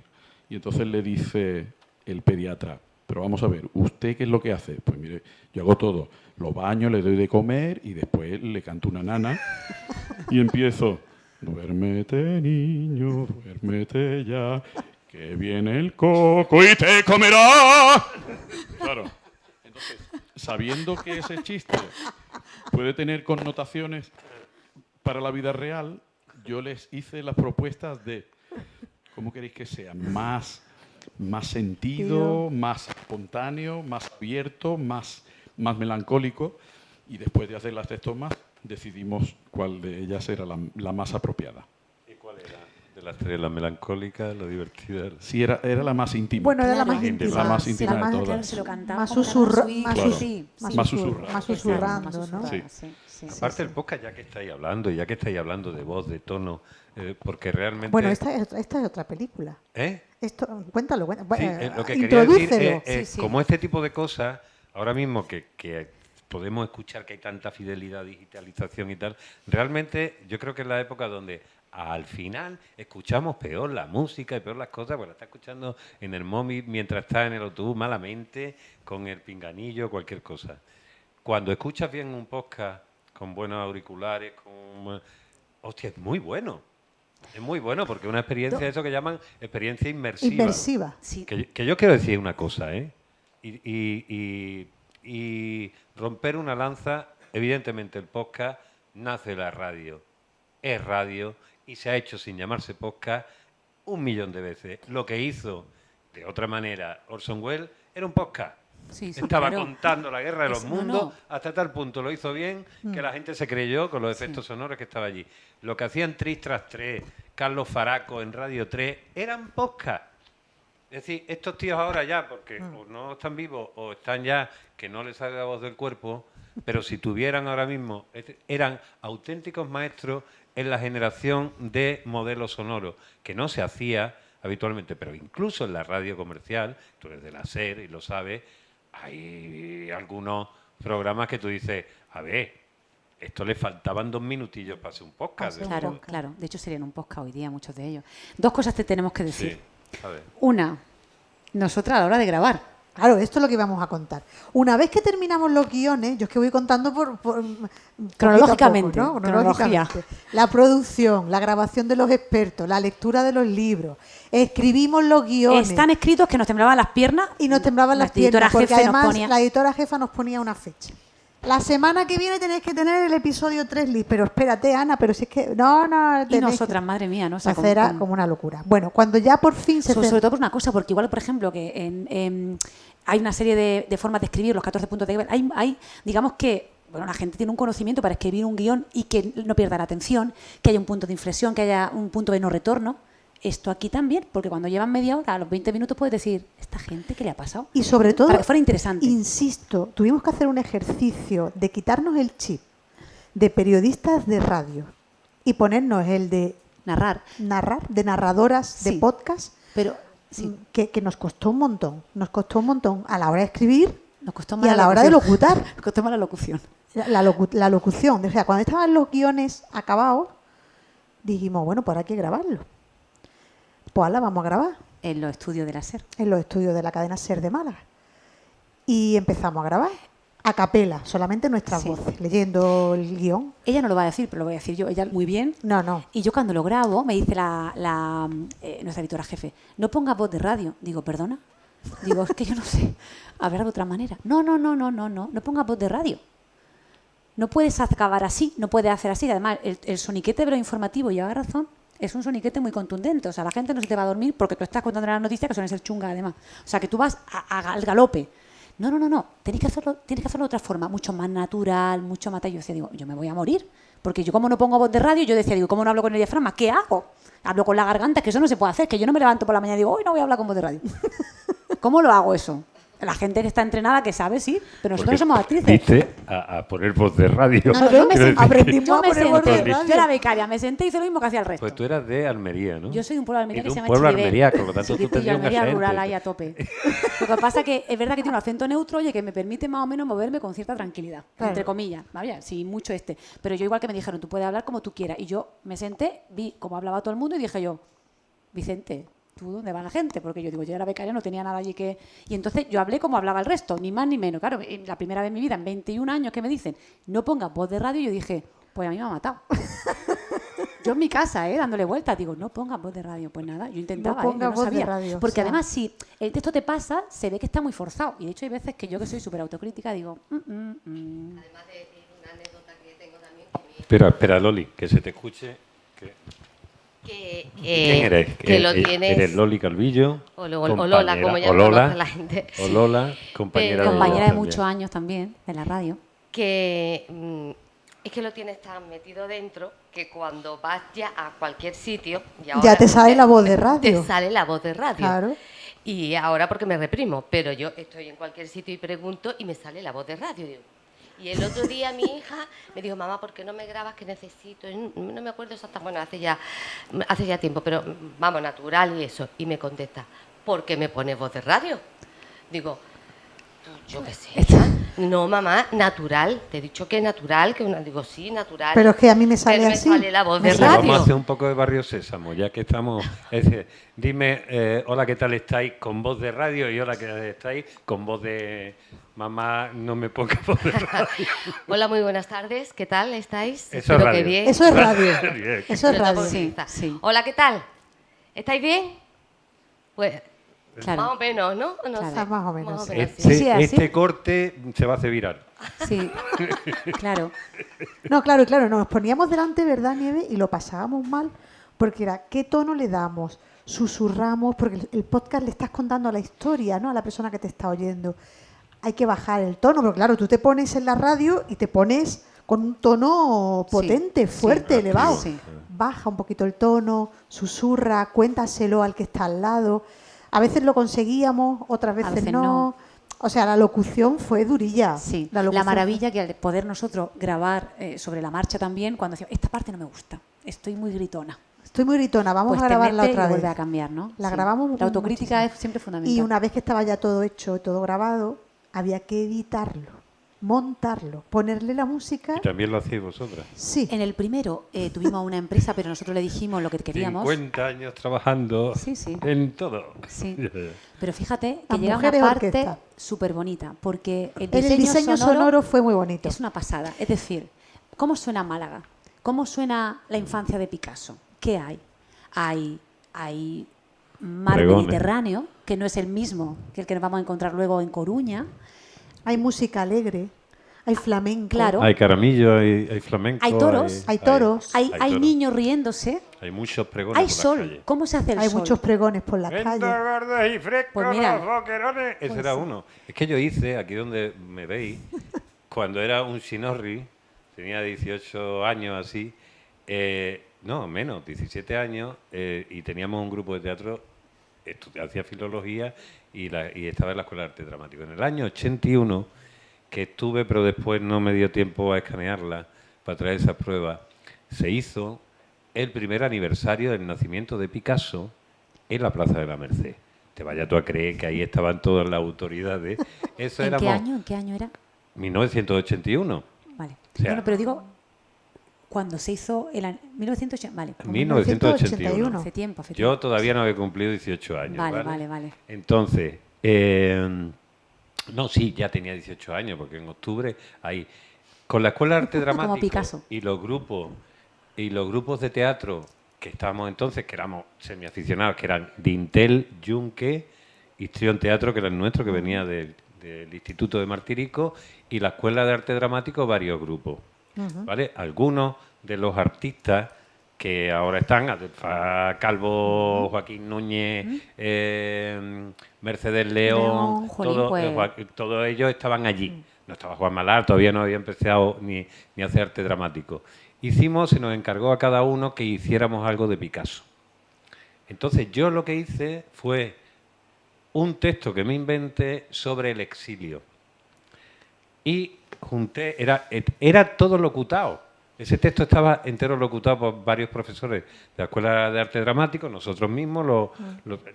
Y entonces le dice el pediatra, pero vamos a ver, ¿usted qué es lo que hace? Pues mire, yo hago todo. Lo baño, le doy de comer y después le canto una nana y empiezo, duérmete niño, duérmete ya, que viene el coco y te comerá. Claro. Entonces, sabiendo que ese chiste puede tener connotaciones para la vida real, yo les hice las propuestas de cómo queréis que sea más sentido, más espontáneo, más abierto, más melancólico, y después de hacer las 3 tomas decidimos cuál de ellas era la más apropiada. ¿Y cuál era de las 3? ¿La melancólica, la divertida? Sí, era la más íntima. Bueno, era la Claro. más íntima. La más íntima de todas. Claro, se lo cantaba Más con susurro- Carlos más Claro. Sí, Más susurrado. Más susurrando, Exacto, ¿no? Sí. Sí. Aparte del podcast, ya que estáis hablando, y ya que estáis hablando de voz, de tono, porque realmente... Bueno, esta es otra película. ¿Eh? Esto, cuéntalo. Sí, lo que quería decir introdúcelo. es, Sí. como este tipo de cosas, ahora mismo que podemos escuchar que hay tanta fidelidad, digitalización y tal, realmente yo creo que es la época donde al final escuchamos peor la música y peor las cosas, pues la estás escuchando en el móvil mientras estás en el autobús malamente, con el pinganillo, cualquier cosa. Cuando escuchas bien un podcast con buenos auriculares, hostia, es muy bueno. Es muy bueno porque es una experiencia, eso que llaman experiencia inmersiva. Inmersiva. Sí. Que yo quiero decir una cosa, ¿eh? Y romper una lanza, evidentemente el podcast nace de la radio, es radio y se ha hecho sin llamarse podcast 1.000.000 de veces. Lo que hizo de otra manera Orson Welles era un podcast. Sí, Estaba claro. contando la guerra de los No, mundos, no. hasta tal punto lo hizo bien que la gente se creyó con los efectos sonoros que estaba allí. Lo que hacían Tris tras 3, Carlos Faraco en Radio 3, eran podcast. Es decir, estos tíos ahora ya, porque o no están vivos o están ya que no les sale la voz del cuerpo, pero si tuvieran ahora mismo, eran auténticos maestros en la generación de modelos sonoros, que no se hacía habitualmente, pero incluso en la radio comercial, tú eres de la SER y lo sabes, hay algunos programas que tú dices, a ver, esto le faltaban 2 minutillos para hacer un podcast. Claro. De hecho, serían un podcast hoy día, muchos de ellos. 2 cosas te tenemos que decir. Sí, a ver. Una, nosotras a la hora de grabar, Claro, esto es lo que íbamos a contar. Una vez que terminamos los guiones, yo es que voy contando por Cronológicamente, poco a poco, ¿no? Cronológicamente. La producción, la grabación de los expertos, la lectura de los libros, escribimos los guiones. Están escritos que nos temblaban las piernas. Y nos temblaban las editora piernas, porque jefe nos además ponía... la editora jefa nos ponía una fecha. La semana que viene tenéis que tener el episodio 3 listo. Pero espérate, Ana, pero si es que... No. Y nosotras, madre mía, ¿no? O sea, era como una locura. Bueno, cuando ya por fin se... Sobre todo por una cosa, porque igual, por ejemplo, que hay una serie de formas de escribir, los 14 puntos de Weber. Hay, digamos que, bueno, la gente tiene un conocimiento para escribir un guión y que no pierda la atención, que haya un punto de inflexión, que haya un punto de no retorno. Esto aquí también, porque cuando llevan media hora, a los 20 minutos puedes decir, ¿esta gente qué le ha pasado? Y sobre todo, para que fuera interesante. Insisto, tuvimos que hacer un ejercicio de quitarnos el chip de periodistas de radio y ponernos el de narrar, de narradoras de podcast, pero sí. que nos costó un montón. Nos costó un montón a la hora de escribir nos costó y a la hora de locutar. Nos costó más la locución. La locución. O sea, cuando estaban los guiones acabados, dijimos, bueno, pues hay que grabarlo. Pues la vamos a grabar. En los estudios de la SER. En los estudios de la cadena SER de Málaga. Y empezamos a grabar a capela, solamente nuestras voces, leyendo el guión. Ella no lo va a decir, pero lo voy a decir yo. Ella muy bien. No. Y yo cuando lo grabo, me dice nuestra editora jefe, no pongas voz de radio. Digo, ¿perdona? Digo, es que yo no sé. Habrá de otra manera. No pongas voz de radio. No puedes acabar así, no puedes hacer así. Además, el soniquete de lo informativo, lleva razón, es un soniquete muy contundente. O sea, la gente no se te va a dormir porque tú estás contando las noticias que suelen ser chungas, además. O sea, que tú vas al galope. No. Tienes que hacerlo de otra forma, mucho más natural, mucho más tal. Yo decía, digo, yo me voy a morir. Porque yo como no pongo voz de radio, yo decía, digo, ¿cómo no hablo con el diafragma? ¿Qué hago? Hablo con la garganta, que eso no se puede hacer, que yo no me levanto por la mañana y digo, hoy no voy a hablar con voz de radio. ¿Cómo lo hago eso? La gente que está entrenada, que sabe, sí, pero nosotros somos actrices. Dice a poner voz de radio. No, yo me senté, aprendimos a poner voz de radio. Yo era becaria, me senté y hice lo mismo que hacía el resto. Pues tú eras de Almería, ¿no? Yo soy de un pueblo de Almería que se llama pueblo de Chiribé. Almería, con lo tanto tú tendrías un Almería acento. rural ahí a tope. Lo que pasa es que es verdad que tiene un acento neutro, oye, que me permite más o menos moverme con cierta tranquilidad, entre comillas, ¿vale? Sí, mucho pero yo igual que me dijeron, tú puedes hablar como tú quieras. Y yo me senté, vi cómo hablaba todo el mundo y dije yo, Vicente, ¿tú dónde va la gente? Porque yo digo, yo era becaria, no tenía nada allí que... Y entonces yo hablé como hablaba el resto, ni más ni menos. Claro, la primera vez en mi vida, en 21 años que me dicen, no pongas voz de radio, yo dije, pues a mí me ha matado. Yo en mi casa, dándole vueltas, digo, no pongas voz de radio. Pues nada, yo intentaba, no pongas no voz sabía. de radio. Porque además, si el texto te pasa, se ve que está muy forzado. Y de hecho hay veces que yo, que soy súper autocrítica, digo... Además de una anécdota que tengo también... Espera, Loli, que se te escuche... ¿Quién eres? Que lo tienes... ¿Eres Loli Calvillo? O Lola, como ya conoce la gente. O Lola, compañera de muchos años también, de la radio. Que es que lo tienes tan metido dentro que cuando vas ya a cualquier sitio... Ya te sale la voz de radio. Te sale la voz de radio. Claro. Y ahora porque me reprimo, pero yo estoy en cualquier sitio y pregunto y me sale la voz de radio. Digo. Y el otro día mi hija me dijo, mamá, ¿por qué no me grabas que necesito? No me acuerdo exactamente, bueno, hace ya tiempo, pero vamos, natural y eso. Y me contesta, ¿por qué me pones voz de radio? Digo, yo qué sé. No, mamá, natural. Te he dicho que natural, digo, sí, natural. Pero es que a mí me sale así. Me sale la voz de radio. Vamos a hacer un poco de Barrio Sésamo, ya que estamos... Es decir, dime, hola, ¿qué tal estáis? Con voz de radio y hola, ¿qué tal estáis? Con voz de... Mamá, no me pongas voz de radio. Hola, muy buenas tardes. ¿Qué tal estáis? Eso es radio. Bien. Eso es radio. Eso es radio. Sí. Hola, ¿qué tal? ¿Estáis bien? Pues... Claro. Más o menos, ¿no? Sé. Más o menos. Este corte se va a hacer viral. Sí, claro. No, claro, nos poníamos delante, ¿verdad, Nieve? Y lo pasábamos mal, porque era, ¿qué tono le damos? Susurramos, porque el podcast le estás contando la historia, ¿no? A la persona que te está oyendo. Hay que bajar el tono, pero claro, tú te pones en la radio y te pones con un tono potente, fuerte, elevado. Sí. Baja un poquito el tono, susurra, cuéntaselo al que está al lado. A veces lo conseguíamos, otras veces no. O sea, la locución fue durilla. Sí, la maravilla que al poder nosotros grabar sobre la marcha también, cuando decíamos, esta parte no me gusta, estoy muy gritona. Vamos a grabarla otra vez. Vuelve a cambiar, ¿no? La grabamos. La autocrítica es siempre fundamental. Y una vez que estaba ya todo hecho, todo grabado, había que editarlo. montarlo, ponerle la música. ¿Y también lo hacéis vosotras? Sí. En el primero tuvimos una empresa, pero nosotros le dijimos lo que queríamos. 50 años trabajando en todo. Sí. Pero fíjate que Las llega una mujeres parte orquesta. súper bonita, porque el diseño sonoro fue muy bonito. Es una pasada. Es decir, ¿cómo suena Málaga? ¿Cómo suena la infancia de Picasso? ¿Qué hay? Hay mar Pregones. Mediterráneo, que no es el mismo que el que nos vamos a encontrar luego en Coruña. Hay música alegre, hay flamenco. Claro. Hay caramillo, hay flamenco. Hay toros. Hay toros. Hay toros. niños riéndose. Hay muchos pregones Hay por las sol. calles. ¿Cómo se hace el Hay sol? muchos pregones por las Venta calles. gorda y fresco, Pues mira. los boquerones. Ese Pues era sí. uno. Es que yo hice, aquí donde me veis, cuando era un chinorri, tenía 18 años así, no, menos, 17 años, y teníamos un grupo de teatro, hacía filología y estaba en la Escuela de Arte Dramático. En el año 81, que estuve, pero después no me dio tiempo a escanearla para traer esas pruebas, se hizo el primer aniversario del nacimiento de Picasso en la Plaza de la Merced. Te vayas tú a creer que ahí estaban todas las autoridades. Eso ¿En éramos qué año era? 1981. Vale. O sea, Bueno, pero digo, cuando se hizo el 1980, vale. 1981. Hace tiempo. Yo todavía no había cumplido 18 años. Vale. Entonces, no, sí, ya tenía 18 años, porque en octubre ahí, con la Escuela de Arte Dramático Como Picasso. y los grupos de teatro que estábamos entonces, que éramos semiaficionados, que eran Dintel, Yunque, Histrión Teatro, que era el nuestro, que venía del Instituto de Martirico, y la Escuela de Arte Dramático, varios grupos. ¿Vale? Algunos de los artistas que ahora están, Adelfa Calvo, Joaquín Núñez, Mercedes León, Jolín, pues. todos ellos estaban allí. No estaba Juan Malar, todavía no había empezado ni a hacer arte dramático. Se nos encargó a cada uno que hiciéramos algo de Picasso. Entonces yo lo que hice fue un texto que me inventé sobre el exilio. Y junté, era todo locutado. Ese texto estaba entero locutado por varios profesores de la Escuela de Arte Dramático, nosotros mismos,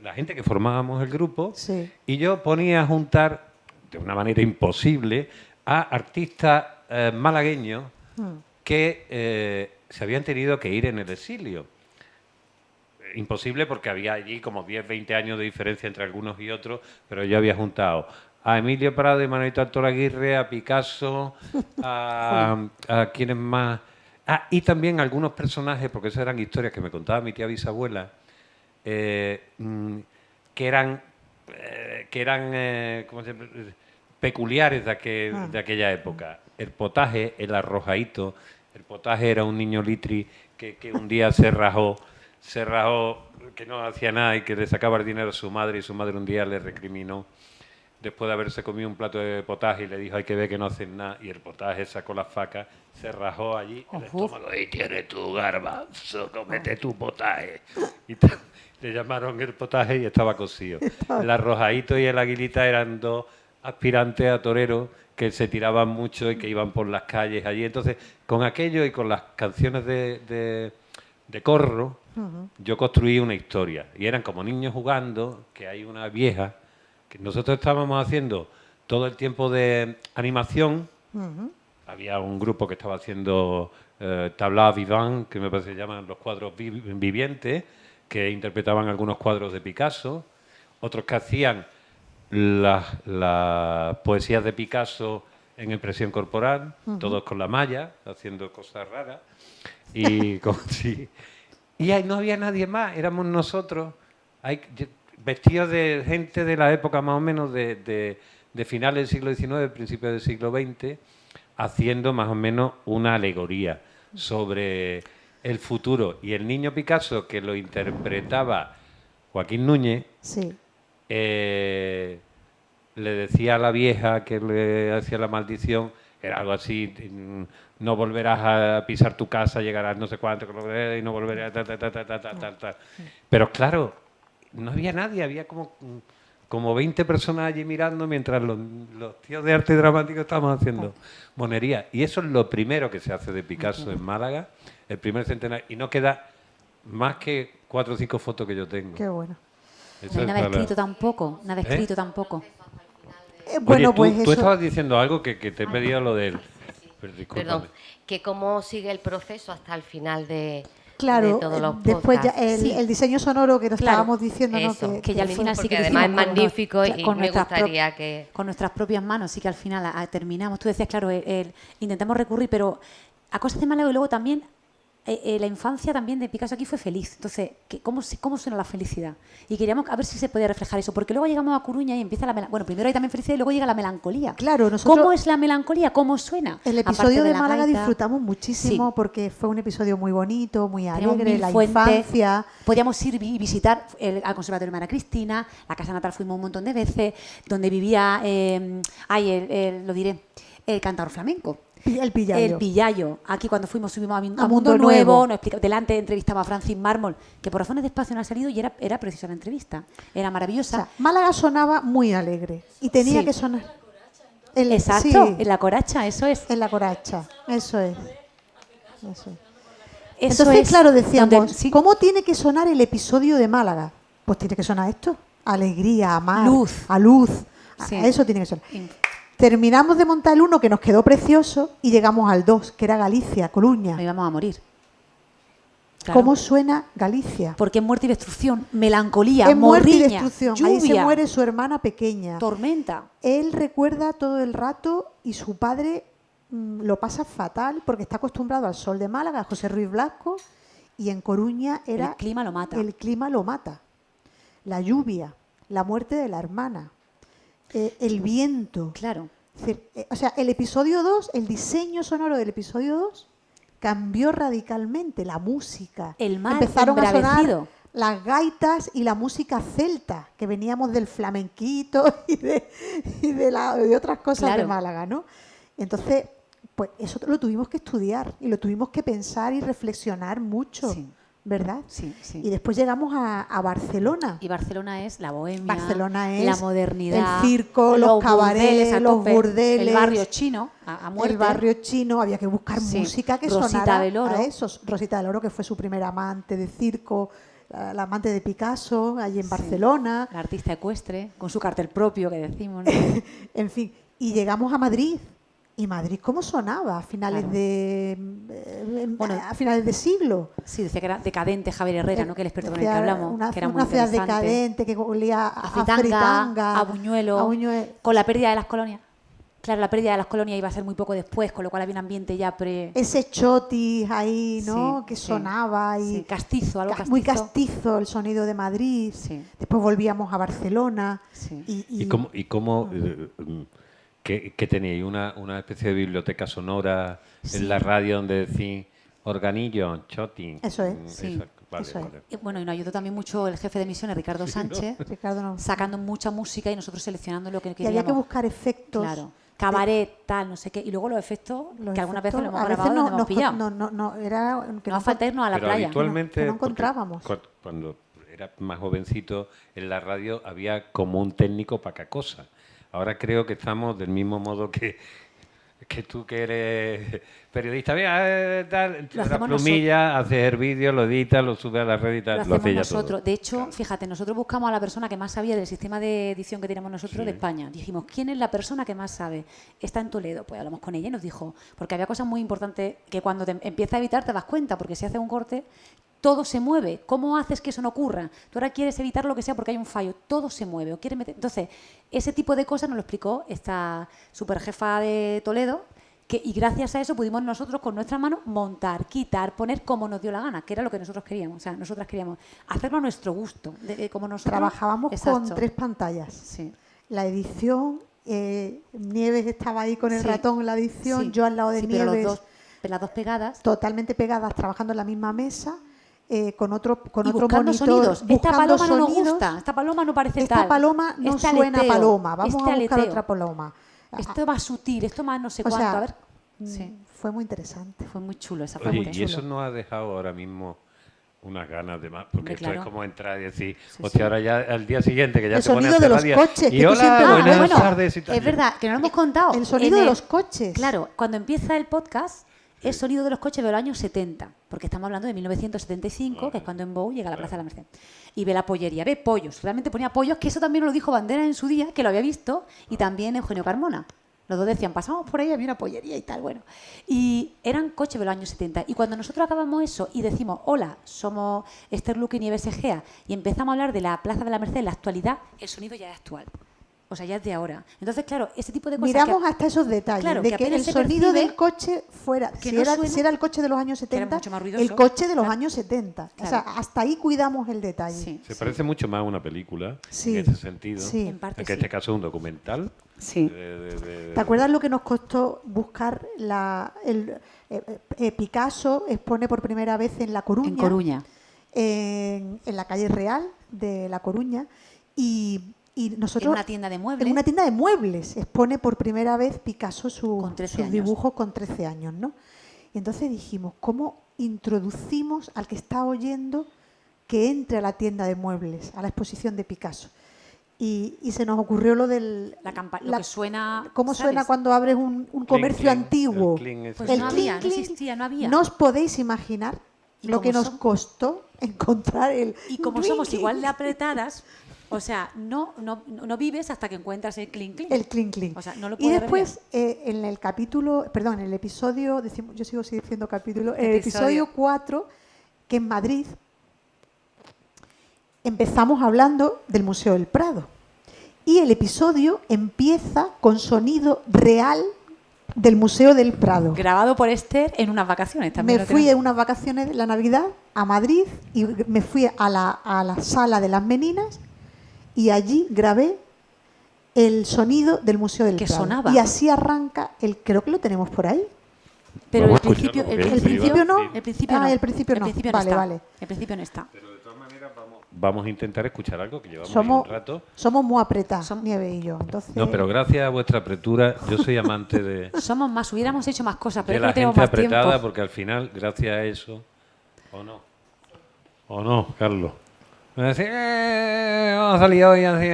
la gente que formábamos el grupo, Sí. y yo ponía a juntar, de una manera imposible, a artistas malagueños que se habían tenido que ir en el exilio. Imposible porque había allí como 10, 20 años de diferencia entre algunos y otros, pero yo había juntado a Emilio Prado y Manuel Arturo Aguirre, a Picasso, a quienes más... y también algunos personajes, porque esas eran historias que me contaba mi tía bisabuela, que eran ¿cómo se llama? Peculiares de aquella época. El Potaje, el Arrojadito. El Potaje era un niño litri que un día se rajó, que no hacía nada y que le sacaba el dinero a su madre, y su madre un día le recriminó después de haberse comido un plato de potaje y le dijo: hay que ver que no hacen nada. Y el Potaje sacó la faca, se rajó allí el estómago: y tiene tu garbanzo, cómete tu potaje. Y le llamaron el Potaje y estaba cocido. El Arrojadito y el Aguilita eran dos aspirantes a toreros que se tiraban mucho y que iban por las calles allí. Entonces, con aquello y con las canciones de corro, yo construí una historia. Y eran como niños jugando, que hay una vieja, que nosotros estábamos haciendo todo el tiempo de animación. Había un grupo que estaba haciendo tabla vivant, que me parece que se llaman los cuadros vivientes, que interpretaban algunos cuadros de Picasso, otros que hacían las poesías de Picasso en expresión corporal, todos con la malla, haciendo cosas raras. Y ahí no había nadie más, éramos nosotros, vestidos de gente de la época más o menos de finales del siglo XIX, principios del siglo XX, haciendo más o menos una alegoría sobre el futuro. Y el niño Picasso, que lo interpretaba Joaquín Núñez, Sí. le decía a la vieja que le hacía la maldición, era algo así: no volverás a pisar tu casa, llegarás no sé cuánto, y no volverás tal. Pero claro, no había nadie, había como 20 personas allí mirando mientras los tíos de arte dramático estábamos haciendo monería. Y eso es lo primero que se hace de Picasso en Málaga, el primer centenario, y no queda más que 4 o 5 fotos que yo tengo. Qué bueno. Eso No hay es nada para- escrito tampoco, nada escrito tampoco. bueno, Oye, pues tú eso. estabas diciendo algo que te he pedido lo del... Perdón, que cómo sigue el proceso hasta el final de Claro, todos los después ya podcasts. el diseño sonoro que nos estábamos diciendo, ¿no? Eso, que ya al final sí que porque además es decimos magnífico y con me nuestras gustaría que... con nuestras propias manos, sí que al final terminamos. Tú decías, claro, intentamos recurrir, pero a cosas de Málaga y luego también la infancia también de Picasso aquí fue feliz. Entonces, ¿cómo suena la felicidad? Y queríamos a ver si se podía reflejar eso, porque luego llegamos a Coruña y empieza la melancolía. Bueno, primero hay también felicidad y luego llega la melancolía. Claro, nosotros... ¿Cómo es la melancolía? ¿Cómo suena? El Aparte episodio de la Málaga gaita. disfrutamos muchísimo Sí. porque fue un episodio muy bonito, muy Teníamos alegre, mil la fuentes. infancia. Podíamos ir y visitar al Conservatorio de María Cristina, la casa natal fuimos un montón de veces, donde vivía, lo diré, el cantador flamenco. El Pillayo. El Pillayo. Aquí cuando subimos a A Mundo Mundo Nuevo, Nuevo. nos explica, delante entrevistamos a Francis Mármol, que por razones de espacio no ha salido y era preciosa la entrevista. Era O maravillosa. sea, Málaga sonaba muy alegre y tenía Sí. que sonar. Exacto, sí, en la coracha, eso es. en la coracha, eso es. Eso es. Eso Entonces, es claro, decíamos, donde- sí. ¿cómo tiene que sonar el episodio de Málaga? Pues tiene que sonar esto, alegría, amar, Luz. a luz, Sí. a eso tiene que sonar. Terminamos de montar el 1, que nos quedó precioso, y llegamos al 2, que era Galicia, Coruña. Nos íbamos a morir. Claro. ¿Cómo suena Galicia? Porque es muerte y destrucción, melancolía, Es muerte y morriña, destrucción. lluvia, Ahí se muere su hermana pequeña. tormenta. Él recuerda todo el rato y su padre lo pasa fatal porque está acostumbrado al sol de Málaga, José Ruiz Blasco, y en Coruña era El clima lo mata. el clima lo mata. La lluvia, la muerte de la hermana, el viento. Claro. Es decir, o sea, el episodio 2, el diseño sonoro del episodio 2 cambió radicalmente la música. El mar Empezaron a embravecido. sonar las gaitas y la música celta, que veníamos del flamenquito y de otras cosas Claro. de Málaga, ¿no? Entonces, pues eso lo tuvimos que estudiar y lo tuvimos que pensar y reflexionar mucho, Sí. ¿verdad? Sí, sí. Y después llegamos a Barcelona. Y Barcelona es la bohemia, Barcelona es la modernidad, el circo, los cabarets, a los tope, burdeles, el barrio chino, a muerte. el barrio chino, había que buscar Sí. música que Rosita sonara del Oro. a esos. Rosita del Oro, que fue su primera amante de circo, la amante de Picasso, allí en Sí. Barcelona. La artista ecuestre, con su cartel propio que decimos, ¿no? En fin, y llegamos a Madrid. ¿Y Madrid cómo sonaba a finales Claro. a finales de siglo? Sí, decía que era decadente Javier Herrera, ¿no? Que el experto con el que Decía hablamos, una, que era muy una ciudad interesante. decadente, que olía A a fritanga, fritanga, a buñuelo, con la pérdida de las colonias. Claro, la pérdida de las colonias iba a ser muy poco después, con lo cual había un ambiente ya ese chotis ahí, ¿no? Sí, que sí, sonaba y sí, castizo, algo muy castizo. castizo el sonido de Madrid. Sí. Después volvíamos a Barcelona. Sí. ¿Y cómo que teníais una especie de biblioteca sonora Sí. en la radio donde decís organillo, choting? Eso es. Sí, Exacto. Vale, eso es. vale. Y bueno, y nos ayudó también mucho el jefe de misiones, Ricardo Sánchez, Ricardo, no. sacando mucha música y nosotros seleccionando lo que Y queríamos. había que buscar efectos. Claro. Cabaret, tal, no sé qué. Y luego los efectos, Los que algunas veces efectos, lo hemos a veces grabado y no, lo hemos pillado. no, era que No falta irnos a la Pero playa. habitualmente, que no porque encontrábamos. Cuando era más jovencito, en la radio había como un técnico para cada cosa. Ahora creo que estamos del mismo modo que tú que eres periodista, tal, Lo la hacemos plumilla, haces el vídeo, lo editas, lo subes a la red y tal, Lo lo hacemos haces ya nosotros. todo. De hecho, fíjate, nosotros buscamos a la persona que más sabía del sistema de edición que teníamos nosotros de España. Dijimos, ¿quién es la persona que más sabe? Está en Toledo. Pues hablamos con ella y nos dijo, porque había cosas muy importantes que cuando te empiezas a evitar te das cuenta, porque si haces un corte, todo se mueve. ¿Cómo haces que eso no ocurra? Tú ahora quieres evitar lo que sea porque hay un fallo. Todo se mueve. O quieres meter... Entonces, ese tipo de cosas nos lo explicó esta superjefa de Toledo. Y gracias a eso pudimos nosotros con nuestras manos montar, quitar, poner como nos dio la gana, que era lo que nosotros queríamos. O sea, nosotras queríamos hacerlo a nuestro gusto. Como nosotros... Trabajábamos Exacto. con 3 pantallas. Sí. La edición, Nieves estaba ahí con el Sí. ratón en la edición, Sí. yo al lado de Sí, pero Nieves, las dos pegadas. totalmente pegadas, trabajando en la misma mesa, con otro Y otro buscando monitor, sonidos. Esta buscando paloma no nos sonidos. gusta. Esta paloma no parece Esta tal. paloma no Este suena aleteo, paloma, vamos este a buscar aleteo. otra paloma. Esto más sutil, esto más no sé O cuánto. sea, A ver. Sí. Fue muy interesante. Fue muy chulo esa Oye, parte. y eso nos ha dejado ahora mismo unas ganas de más, porque Hombre, esto claro. es como entrar y decir, Sí, hostia, sí. ahora ya al día siguiente que ya El te pones a sonido de hacer los radio, coches, y que tú hola, siempre- buenas bueno, tardes y tal. es verdad, que no lo hemos contado. El sonido En de los coches. Claro, cuando empieza el podcast, es sonido de los coches de los años 70, porque estamos hablando de 1975, que es cuando en Bou llega a la Plaza de la Merced. Y ve la pollería, ve pollos, realmente ponía pollos, que eso también lo dijo Banderas en su día, que lo había visto, y también Eugenio Carmona. Los dos decían, pasamos por ahí, había una pollería y tal, bueno. Y eran coches de los años 70. Y cuando nosotros acabamos eso y decimos, hola, somos Esther Luque y Nieves Egea, y empezamos a hablar de la Plaza de la Merced en la actualidad, el sonido ya es actual. O sea, ya es de ahora. Entonces, claro, ese tipo de cosas... Miramos hasta esos detalles, claro, de que el sonido del coche fuera... Si era el coche de los años 70, el coche de los años 70. Claro. O sea, hasta ahí cuidamos el detalle. Sí. Se parece mucho más a una película, en ese sentido. Sí. En parte, que en este caso es un documental. Sí. ¿Te acuerdas lo que nos costó buscar Picasso expone por primera vez en La Coruña? En Coruña. En la calle Real de La Coruña. Y nosotros, en una tienda de muebles. En una tienda de muebles expone por primera vez Picasso sus dibujos con 13 años, ¿no? Y entonces dijimos, ¿cómo introducimos al que está oyendo que entre a la tienda de muebles, a la exposición de Picasso? Y se nos ocurrió lo del... lo que suena... ¿Cómo ¿sabes? Suena cuando abres un comercio antiguo? Pues no existía, no había. No os podéis imaginar lo que nos costó encontrar el... Y como somos igual de apretadas... O sea, no vives hasta que encuentras el clink clink. El clink clink. O sea, no lo y después, en el capítulo, perdón, en el episodio, yo sigo diciendo capítulo, en el episodio 4, que en Madrid empezamos hablando del Museo del Prado. Y el episodio empieza con sonido real del Museo del Prado. Grabado por Esther en unas vacaciones también. Me fui en unas vacaciones de la Navidad a Madrid y me fui a la sala de las Meninas. Y allí grabé el sonido del Museo del Prado. Sonaba. Y así arranca creo que lo tenemos por ahí. Pero el principio no. El principio no. El principio no. El principio no vale. El principio no está. Pero de todas maneras vamos a intentar escuchar algo que llevamos un rato. Somos muy apretados, Nieve y yo. Entonces... No, pero gracias a vuestra apretura, yo soy amante de... Somos más, hubiéramos hecho más cosas, pero de no tenemos gente más apretada, tiempo. porque al final, gracias a eso... ¿O no, Carlos? Me decía, vamos a salir hoy así,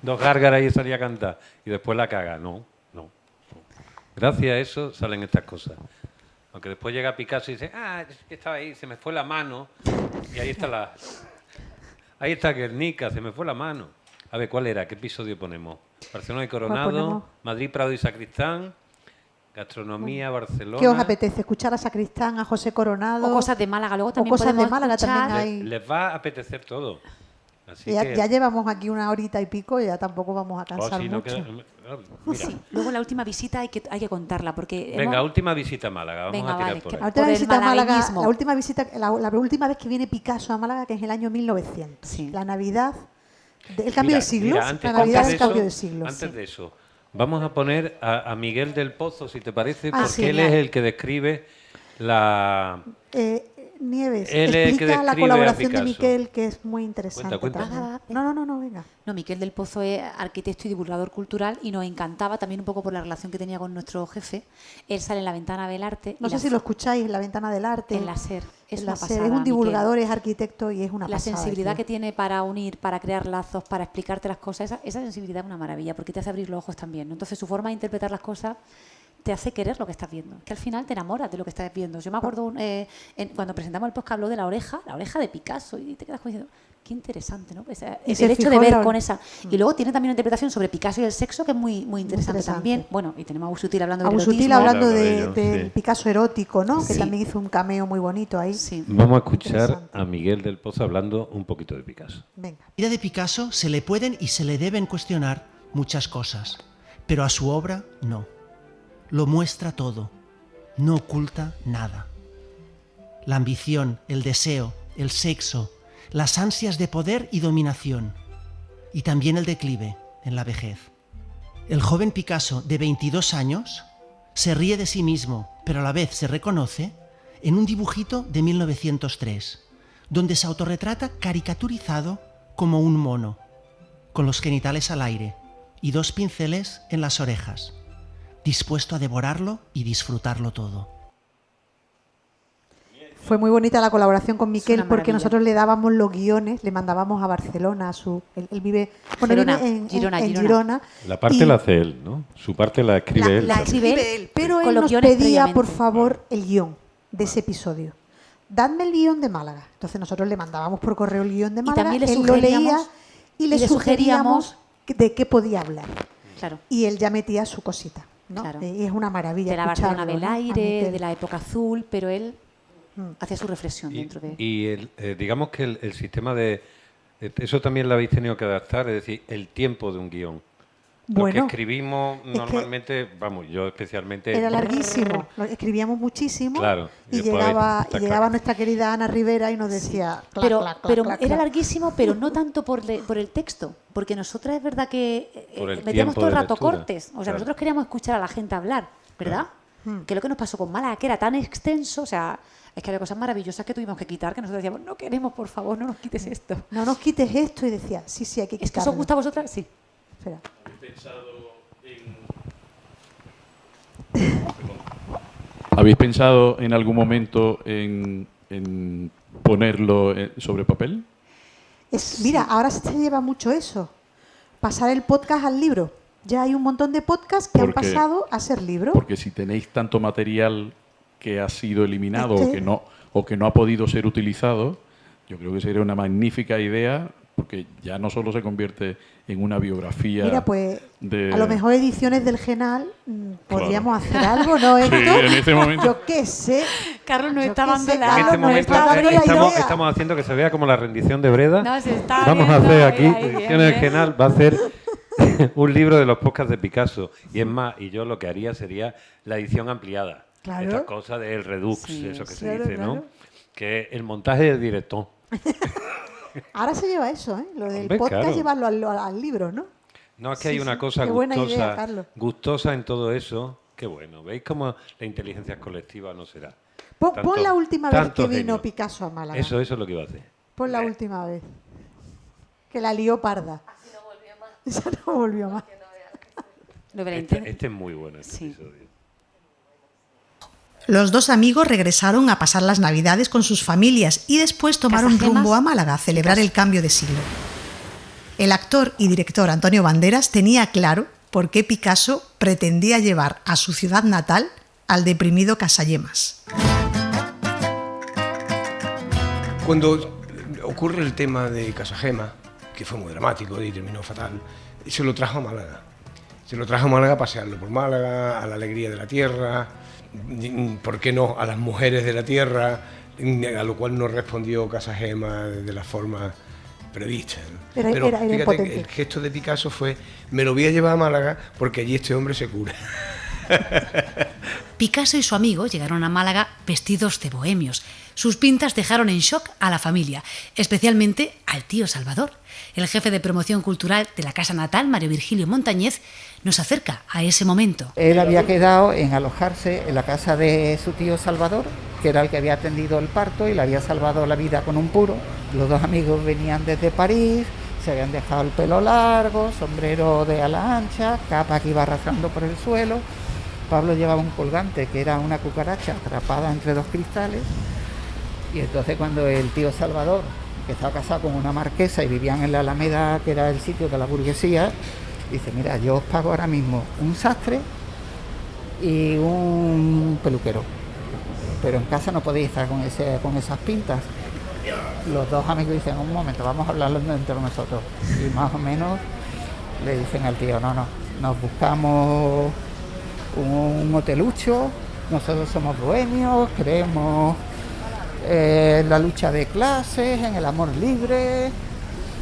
dos gárgaras y salía a cantar. Y después la caga. No. Gracias a eso salen estas cosas. Aunque después llega Picasso y dice, estaba ahí, se me fue la mano. Y ahí está Guernica, se me fue la mano. A ver, ¿cuál era? ¿Qué episodio ponemos? Barcelona y Coronado, Madrid, Prado y Sacristán, Gastronomía, Barcelona. ¿Qué os apetece? ¿Escuchar a Sacristán, a José Coronado? O cosas de Málaga. Luego también cosas de Málaga también hay. Les va a apetecer todo. Así ya llevamos aquí una horita y pico y ya tampoco vamos a cansar mucho. Sí. Luego la última visita hay que contarla porque venga, última visita a Málaga. Vamos a tirar por ahí. La última visita a Málaga, la última vez que viene Picasso a Málaga, que es el año 1900. Sí. La Navidad, el cambio de siglo. La Navidad del cambio de siglo. Antes de eso, vamos a poner a Miguel del Pozo, si te parece, porque él es el que describe la... Nieves, explica la colaboración de Miquel, que es muy interesante. Cuenta. No, venga. No, Miquel del Pozo es arquitecto y divulgador cultural y nos encantaba también un poco por la relación que tenía con nuestro jefe. Él sale en La Ventana del Arte. No sé si lo escucháis, en La Ventana del Arte. En la SER. Es una pasada. Es un divulgador, es arquitecto y es una pasada. La sensibilidad que tiene para unir, para crear lazos, para explicarte las cosas, esa sensibilidad es una maravilla porque te hace abrir los ojos también, ¿no? Entonces su forma de interpretar las cosas te hace querer lo que estás viendo, que al final te enamoras de lo que estás viendo. Yo me acuerdo cuando presentamos el podcast habló de la oreja de Picasso y te quedas diciendo, qué interesante, ¿no? El hecho de ver con esa... Y luego tiene también una interpretación sobre Picasso y el sexo que es muy, muy interesante también. Bueno, y tenemos a Busutil hablando de erotismo. Busutil hablando del Picasso erótico, ¿no? Que también hizo un cameo muy bonito ahí. Sí. Vamos a escuchar a Miguel del Pozo hablando un poquito de Picasso. Venga. A la vida de Picasso se le pueden y se le deben cuestionar muchas cosas, pero a su obra no. Lo muestra todo, no oculta nada. La ambición, el deseo, el sexo, las ansias de poder y dominación, y también el declive en la vejez. El joven Picasso, de 22 años, se ríe de sí mismo, pero a la vez se reconoce en un dibujito de 1903, donde se autorretrata caricaturizado como un mono, con los genitales al aire y 2 pinceles en las orejas, dispuesto a devorarlo y disfrutarlo todo. Fue muy bonita la colaboración con Miquel una porque maravilla. nosotros le dábamos los guiones, le mandábamos a Barcelona, él vive, Girona, vive en Girona. Girona. La parte y la hace él, ¿no? Su parte la escribe él. la también. escribe él, pero con él los nos guiones pedía, por previamente. favor, el guión de ese episodio. Dadme el guión de Málaga. Entonces nosotros le mandábamos por correo el guión de Málaga, también le él lo leía sugeríamos- y le sugeríamos de qué podía hablar. Claro. Y él ya metía su cosita, ¿no? Claro. Y es una maravilla De la Barcelona escucharlo, del ¿no? A aire, Miquel. de la época azul, pero él hacía su reflexión dentro de... Y digamos que el sistema de... Eso también lo habéis tenido que adaptar, es decir, el tiempo de un guión. Lo que Bueno, escribimos es que normalmente, vamos, yo especialmente... Era larguísimo, lo escribíamos muchísimo. Claro, y y después llegaba, está y llegaba claro. nuestra querida Ana Rivera y nos decía... clac, pero clac, clac, pero clac, era clac. larguísimo, pero no tanto por el texto, porque nosotras es verdad que Por el metíamos tiempo todo el de rato lectura, cortes. O sea, claro. nosotros queríamos escuchar a la gente hablar, ¿verdad? Que es lo que nos pasó con Málaga, que era tan extenso, o sea, es que había cosas maravillosas que tuvimos que quitar, que nosotros decíamos, no queremos, por favor, no nos quites esto. No nos quites esto y decía, sí, hay que quitarlo. ¿Es que eso os gusta a vosotras? Sí. Espera. ¿Habéis pensado en algún momento en ponerlo sobre papel? Mira, ahora se lleva mucho eso. Pasar el podcast al libro. Ya hay un montón de podcasts que han Porque- pasado a ser libro. Porque si tenéis tanto material que ha sido eliminado Es que- o que no ha podido ser utilizado, yo creo que sería una magnífica idea, porque ya no solo se convierte en una biografía. Mira, pues de- a lo mejor ediciones del Genal podríamos hacer algo, ¿no? Sí, Esto, en ese momento. yo qué sé. Carlos nos Yo está qué dando sé, la... En Carlos, este nos momento está dando la idea. estamos haciendo que se vea como la rendición de Breda. No, se está Vamos a viendo hacer ahí, aquí, ahí, bien, Ediciones del bien. Genal va a hacer un libro de los podcasts de Picasso. Y es más, y yo lo que haría sería la edición ampliada. Claro. Esta cosa del Redux, Sí, eso que se claro, dice, claro. ¿no? Que es el montaje del director. Ahora se lleva eso, ¿eh? Lo del Hombre, podcast, claro. llevarlo al libro, ¿no? No, es que Sí, hay sí. una cosa Qué buena gustosa, idea, Carlos. gustosa en todo eso. Qué bueno. ¿Veis cómo la inteligencia colectiva no será? Pon Tanto- la última vez tanto que vino genio. Picasso a Málaga. Eso es lo que iba a hacer. Pon la última vez. Que la lió parda. Así no volvió más. Esa no volvió más. Lo de la Este inten- es muy bueno, este Sí. episodio. Los dos amigos regresaron a pasar las Navidades con sus familias y después tomaron Casagemas, rumbo a Málaga a celebrar el cambio de siglo. El actor y director Antonio Banderas tenía claro por qué Picasso pretendía llevar a su ciudad natal al deprimido Casagemas. Cuando ocurre el tema de Casagema, que fue muy dramático y terminó fatal, se lo trajo a Málaga. Se lo trajo a Málaga a pasearlo por Málaga, a la alegría de la tierra, ¿por qué no?, a las mujeres de la tierra, a lo cual no respondió Casagema de la forma prevista, ¿no? Era fíjate, impotente. el gesto de Picasso fue, me lo voy a llevar a Málaga porque allí este hombre se cura. Picasso y su amigo llegaron a Málaga vestidos de bohemios. Sus pintas dejaron en shock a la familia, especialmente al tío Salvador. El jefe de promoción cultural de la casa natal, Mario Virgilio Montañez, nos acerca a ese momento. Él había quedado en alojarse en la casa de su tío Salvador, que era el que había atendido el parto y le había salvado la vida con un puro. Los dos amigos venían desde París, se habían dejado el pelo largo, sombrero de ala ancha, capa que iba arrastrando por el suelo. Pablo llevaba un colgante que era una cucaracha atrapada entre dos cristales. Y entonces cuando el tío Salvador, que estaba casado con una marquesa y vivían en la Alameda, que era el sitio de la burguesía, dice, mira, yo os pago ahora mismo un sastre y un peluquero, pero en casa no podéis estar con esas pintas. Los dos amigos dicen, un momento, vamos a hablarlo entre nosotros. Y más o menos le dicen al tío, no, nos buscamos un hotelucho, nosotros somos bohemios, creemos en la lucha de clases, en el amor libre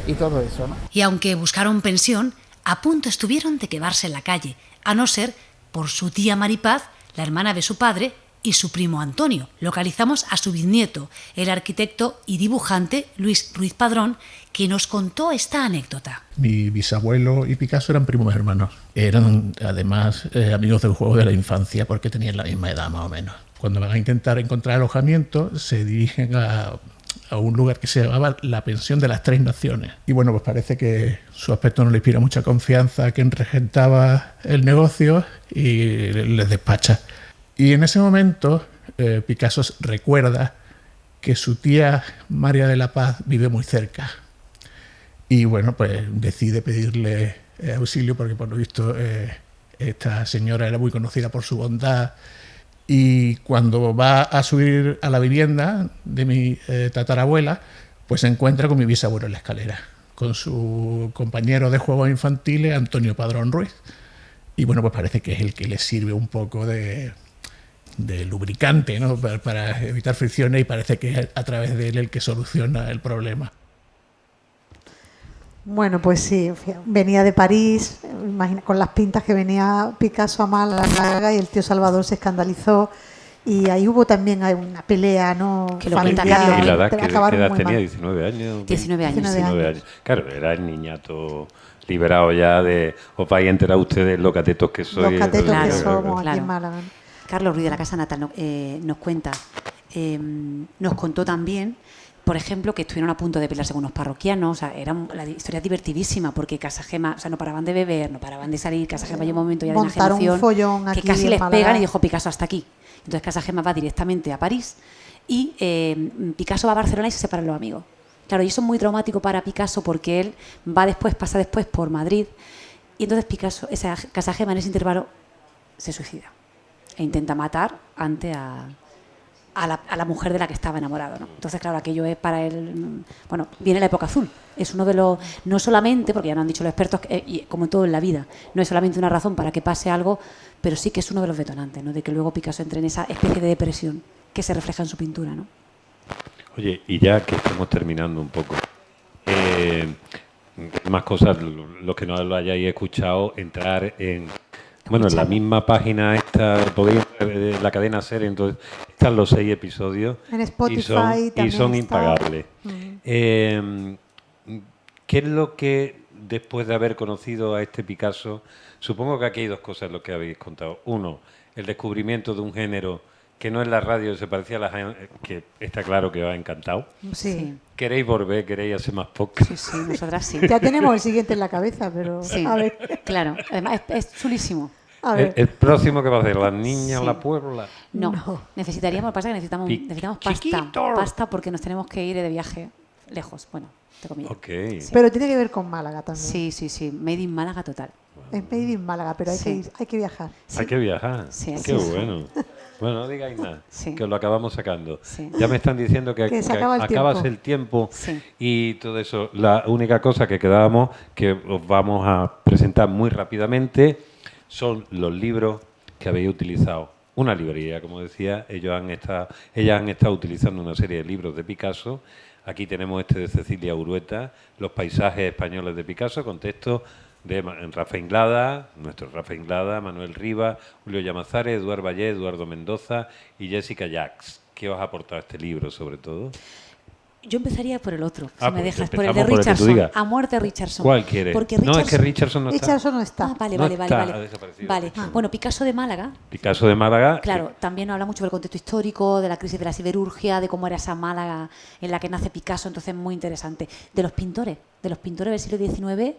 y todo eso, ¿no? Y aunque buscaron pensión, a punto estuvieron de quedarse en la calle, a no ser por su tía Maripaz, la hermana de su padre, y su primo Antonio. Localizamos a su bisnieto, el arquitecto y dibujante Luis Ruiz Padrón, que nos contó esta anécdota. Mi bisabuelo y Picasso eran primos hermanos. Eran además amigos del juego de la infancia porque tenían la misma edad más o menos. Cuando van a intentar encontrar alojamiento se dirigen a un lugar que se llamaba la Pensión de las Tres Naciones. Y bueno, pues parece que su aspecto no le inspira mucha confianza a quien regentaba el negocio y les despacha. Y en ese momento Picasso recuerda que su tía María de la Paz vive muy cerca. Y bueno, pues decide pedirle auxilio porque por lo visto esta señora era muy conocida por su bondad. Y cuando va a subir a la vivienda de mi tatarabuela, pues se encuentra con mi bisabuelo en la escalera, con su compañero de juegos infantiles, Antonio Padrón Ruiz. Y bueno, pues parece que es el que le sirve un poco de lubricante, ¿no? para evitar fricciones, y parece que es a través de él el que soluciona el problema. Bueno, pues sí, venía de París, imagina, con las pintas que venía Picasso a Málaga, y el tío Salvador se escandalizó, y ahí hubo también una pelea, ¿no? Que lo familiar. cuenta ¿Y la edad pero qué acabaron edad muy tenía? mal. 19 años. 19 años. 19 años. Claro, era el niñato liberado ya de... Os vais a enterar ustedes los catetos que sois. Los catetos Claro, que somos aquí claro. en Málaga. Carlos Ruiz de la Casa Natal nos cuenta, nos contó también, por ejemplo, que estuvieron a punto de pelearse con unos parroquianos. O sea, la historia divertidísima, porque Casa Gema, o sea, no paraban de beber, no paraban de salir. Casa Gema llegó un momento ya de Montaron enajenación un follón aquí que casi en les Málaga. pegan, y dijo Picasso hasta aquí. Entonces Casa Gema va directamente a París y Picasso va a Barcelona y se separan los amigos. Claro, y eso es muy traumático para Picasso, porque él pasa después por Madrid, y entonces Picasso, esa Casa Gema, en ese intervalo se suicida e intenta matar ante a la mujer de la que estaba enamorado, ¿no? Entonces, claro, aquello es para él... Bueno, viene la época azul. Es uno de los... No solamente, porque ya nos han dicho los expertos, y como todo en la vida, no es solamente una razón para que pase algo, pero sí que es uno de los detonantes, ¿no? De que luego Picasso entre en esa especie de depresión que se refleja en su pintura, ¿no? Oye, y ya que estamos terminando un poco, más cosas, los que no lo hayáis escuchado, entrar en... Bueno, en la misma página esta, podéis entrar en la cadena SER, entonces están los 6 episodios. En Spotify y también son está. impagables. ¿Qué es lo que, después de haber conocido a este Picasso, supongo que aquí hay 2 cosas lo que habéis contado? Uno, el descubrimiento de un género que no en la radio se parecía a la... que está claro que os ha encantado. Sí. ¿Queréis volver? ¿Queréis hacer más podcast? Sí, sí, nosotras sí. Ya tenemos el siguiente en la cabeza, pero Sí, a ver. claro. Además, es chulísimo. A ver. El próximo que va a hacer, ¿las niñas o Sí. la puebla? No. Necesitaríamos, lo que pasa es que necesitamos pasta porque nos tenemos que ir de viaje lejos. Bueno, te comí. Ok. Sí. Pero tiene que ver con Málaga también. Sí, sí, sí. Made in Málaga total. Es Made in Málaga, pero hay Sí. que ir, hay que viajar. Hay que viajar. Sí, hay Qué que viajar. bueno. Bueno, no digáis nada, Sí. que os lo acabamos sacando. Sí. Ya me están diciendo que Que se acaba el acabas tiempo. el tiempo Sí. y todo eso. La única cosa que quedábamos, que os vamos a presentar muy rápidamente, son los libros que habéis utilizado. Una librería, como decía, ellas han estado utilizando una serie de libros de Picasso. Aquí tenemos este de Cecilia Urueta, Los paisajes españoles de Picasso, con textos de Rafa Inglada, nuestro Rafa Inglada, Manuel Rivas, Julio Llamazares, Eduard Vallés, Eduardo Mendoza y Jessica Jacks. ¿Qué os ha aportado este libro, sobre todo? Yo empezaría por el otro, si Ah, me pues dejas, por el de empezamos por el que tú Richardson. digas. A muerte Richardson. ¿Cuál quieres? Porque No, es que Richardson no está. Richardson no está. Ah, vale, No vale, está, vale. ha desaparecido. Vale. Bueno, Picasso de Málaga. Picasso de Málaga. Claro, también habla mucho del contexto histórico, de la crisis de la siderurgia, de cómo era esa Málaga en la que nace Picasso, entonces muy interesante. De los pintores del siglo XIX,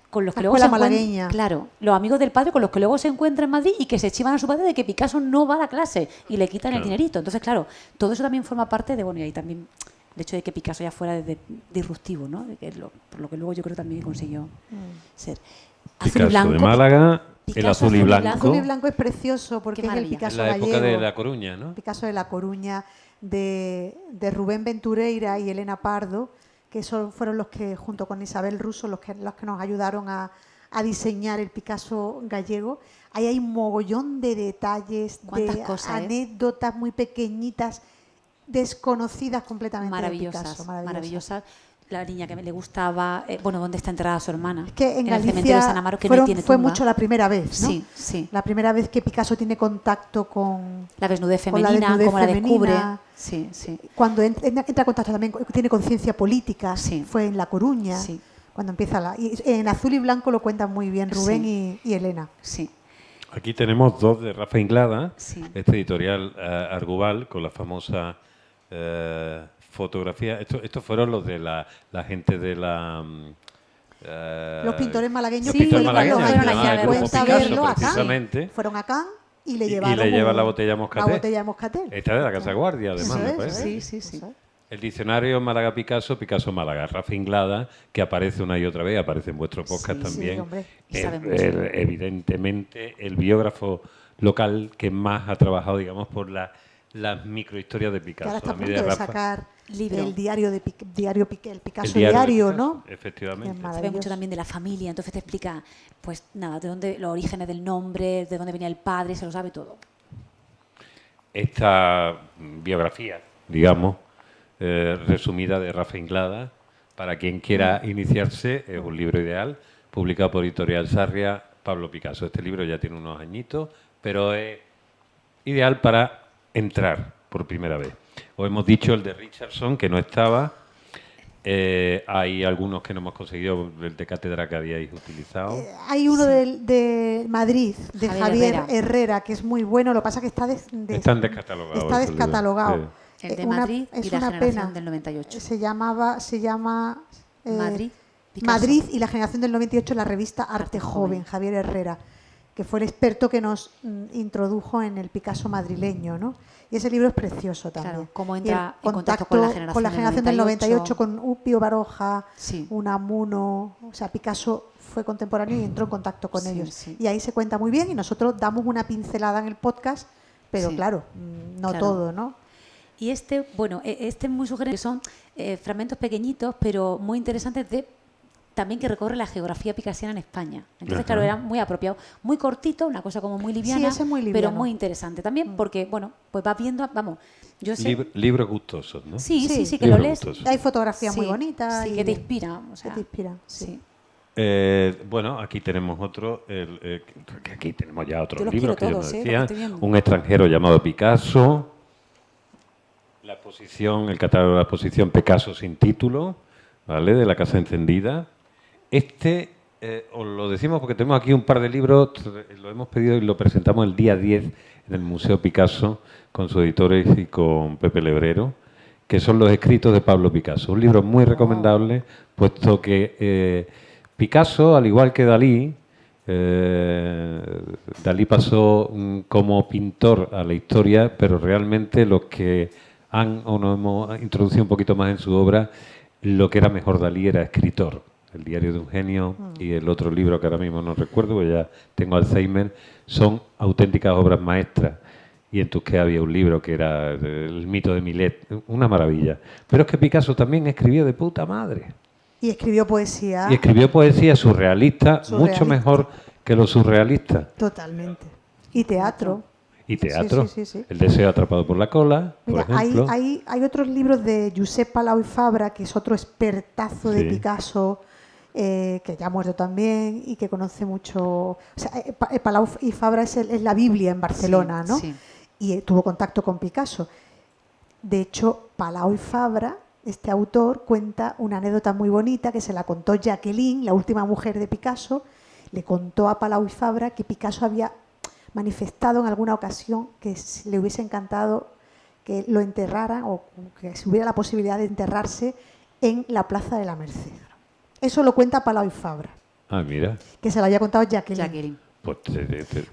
con los que La luego se escuela encuentran, malagueña. claro, los amigos del padre con los que luego se encuentra en Madrid y que se chivan a su padre de que Picasso no va a la clase y le quitan el Claro. dinerito. Entonces, claro, todo eso también forma parte de, bueno, y ahí también el hecho de que Picasso ya fuera disruptivo, ¿no? De que por lo que luego yo creo también consiguió ser. Azul y Picasso blanco, de Málaga, el Picasso azul y azul y blanco. Azul y blanco es precioso porque Qué es el maravilla. Picasso En la época gallego. de La Coruña, ¿no? Picasso de La Coruña, de Rubén Ventureira y Elena Pardo, que fueron los que, junto con Isabel Russo, los que nos ayudaron a diseñar el Picasso gallego. Ahí hay un mogollón de detalles, Cuántas de cosas, anécdotas muy pequeñitas, desconocidas completamente maravillosas, de Picasso. maravillosas. La niña que me le gustaba, bueno, ¿dónde está enterrada su hermana? Es que en el cementerio de San Galicia Amaro, que no tiene fue tumba. mucho la primera vez, ¿no? Sí, sí. La primera vez que Picasso tiene contacto con La desnudez con la femenina, desnudez como la descubre. femenina. Sí, sí. Cuando entra en contacto también, tiene conciencia política, Sí. fue en La Coruña, Sí. cuando empieza y en Azul y Blanco lo cuentan muy bien Rubén y Elena. Sí. Aquí tenemos 2 de Rafa Inglada, Sí. este editorial Arguval, con la famosa fotografía. Estos fueron los de la gente de la... Los pintores malagueños Sí, que pintores fueron a los malagueños, años que llamaban el grupo 50 a Picasso, verlo acá. precisamente. Fueron acá y le Y llevaron le llevan la botella Moscatel. La botella de Moscatel. Esta es de la Casa Guardia, además, Eso me es, parece. Sí, sí, sí. Eso es. El diccionario Málaga-Picasso, Picasso-Málaga. Rafa Inglada, que aparece una y otra vez, aparece en vuestro podcast también. Sí, hombre. Evidentemente, el biógrafo local que más ha trabajado, digamos, por las microhistorias de Picasso. Que ahora está a mí punto de Rafa, sacar libro. el diario el Picasso El diario de diario, Picasso, ¿no? efectivamente. Sabe mucho también de la familia, entonces te explica, pues nada, de dónde los orígenes del nombre, de dónde venía el padre, se lo sabe todo. Esta biografía, digamos, resumida de Rafa Inglada, para quien quiera iniciarse, es un libro ideal, publicado por Editorial Sarria, Pablo Picasso. Este libro ya tiene unos añitos, pero es ideal para entrar por primera vez. Os hemos dicho el de Richardson, que no estaba. Hay algunos que no hemos conseguido, el de cátedra que habíais utilizado. Hay uno de Madrid, de Javier Herrera, que es muy bueno. Lo que pasa es que están descatalogados. Está descatalogado. Sí. El de Madrid es y la una generación pena. del 98. Se llama Madrid, Picasso. Madrid y la generación del 98, la revista Arte Joven, Javier Herrera, que fue el experto que nos introdujo en el Picasso madrileño, ¿no? Y ese libro es precioso también. Claro, cómo Y entra el en contacto con la generación del 98, con Upio Baroja, Unamuno. O sea, Picasso fue contemporáneo y entró en contacto con ellos. Sí. Y ahí se cuenta muy bien y nosotros damos una pincelada en el podcast, pero claro, no todo, ¿no? Y este es muy sugerente, son fragmentos pequeñitos, pero muy interesantes también que recorre la geografía picasiana en España. Entonces, claro, era muy apropiado. Muy cortito, una cosa como muy liviana, ese es muy pero liviano. muy interesante también, porque, bueno, pues vas viendo, vamos, yo sé... Libros gustosos, ¿no? Sí, que lo lees. Gustosos. Hay fotografías muy bonitas. Sí, que te inspira. O sea, que te inspira, sí. Bueno, aquí tenemos otro, aquí tenemos ya otros Yo los libros que quiero yo nos todos, decía. lo que estoy viendo. Un extranjero llamado Picasso, el catálogo de la exposición Picasso sin título, ¿vale? De la Casa Encendida. Os lo decimos porque tenemos aquí un par de libros, lo hemos pedido y lo presentamos el día 10 en el Museo Picasso con sus editores y con Pepe Lebrero, que son los escritos de Pablo Picasso. Un libro muy recomendable, puesto que Picasso, al igual que Dalí, Dalí pasó como pintor a la historia, pero realmente los que nos hemos introducido un poquito más en su obra, lo que era mejor Dalí era escritor. El diario de un genio y el otro libro que ahora mismo no recuerdo, porque ya tengo Alzheimer, son auténticas obras maestras. Y en Tusqué había un libro que era El mito de Milet, una maravilla. Pero es que Picasso también escribió de puta madre. Y escribió poesía. Y escribió poesía surrealista, mucho mejor que los surrealistas. Totalmente. Y teatro. Y teatro. Sí. El deseo atrapado por la cola, Mira, por ejemplo. hay otros libros de Josep Palau y Fabra, que es otro expertazo de Picasso, que ya ha muerto también y que conoce mucho. O sea, Palau y Fabra es la Biblia en Barcelona, ¿no? Sí. Y tuvo contacto con Picasso. De hecho, Palau y Fabra, este autor, cuenta una anécdota muy bonita que se la contó Jacqueline, la última mujer de Picasso. Le contó a Palau y Fabra que Picasso había manifestado en alguna ocasión que le hubiese encantado que lo enterraran o que si hubiera la posibilidad de enterrarse en la Plaza de la Merced. Eso lo cuenta Palau y Fabra. Ah, mira. Que se lo había contado Jacqueline. Pues,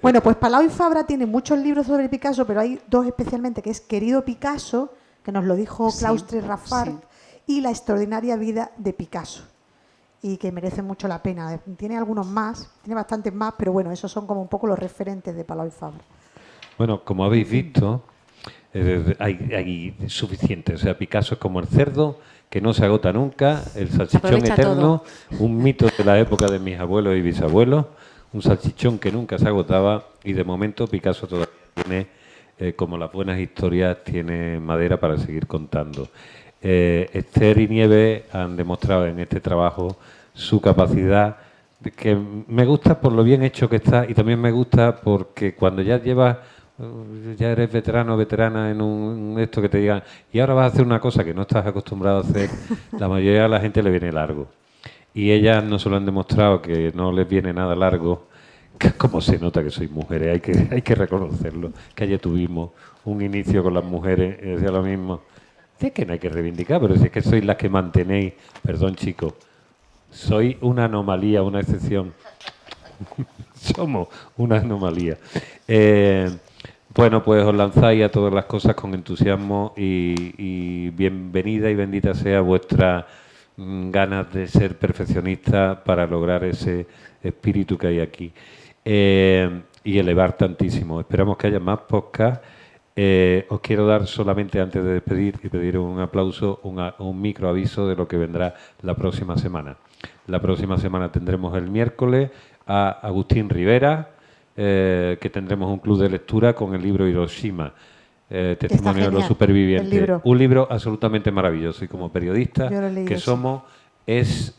Bueno, pues Palau y Fabra tiene muchos libros sobre Picasso, pero hay dos especialmente, que es Querido Picasso, que nos lo dijo Claustre Raffart, y La extraordinaria vida de Picasso, y que merece mucho la pena. Tiene algunos más, tiene bastantes más, pero bueno, esos son como un poco los referentes de Palau y Fabra. Bueno, como habéis visto, hay suficiente. O sea, Picasso es como el cerdo que no se agota nunca, el salchichón eterno, un mito de la época de mis abuelos y bisabuelos, un salchichón que nunca se agotaba, y de momento Picasso todavía tiene, como las buenas historias, tiene madera para seguir contando. Esther y Nieves han demostrado en este trabajo su capacidad, que me gusta por lo bien hecho que está, y también me gusta porque cuando ya eres veterano o veterana en esto que te digan, y ahora vas a hacer una cosa que no estás acostumbrado a hacer, la mayoría de la gente le viene largo. Y ellas no solo han demostrado que no les viene nada largo, que como se nota que sois mujeres, hay que reconocerlo, que ayer tuvimos un inicio con las mujeres, y decía lo mismo. Es que no hay que reivindicar, pero si es que sois las que mantenéis, perdón chicos, soy una anomalía, una excepción. Somos una anomalía. Bueno, pues os lanzáis a todas las cosas con entusiasmo y bienvenida y bendita sea vuestra ganas de ser perfeccionista para lograr ese espíritu que hay aquí y elevar tantísimo. Esperamos que haya más podcasts. Os quiero dar solamente, antes de despedir y pedir un aplauso, un micro aviso de lo que vendrá la próxima semana. La próxima semana tendremos el miércoles a Agustín Rivera, que tendremos un club de lectura con el libro Hiroshima, Testimonio de los supervivientes. Un libro absolutamente maravilloso y como periodista que somos es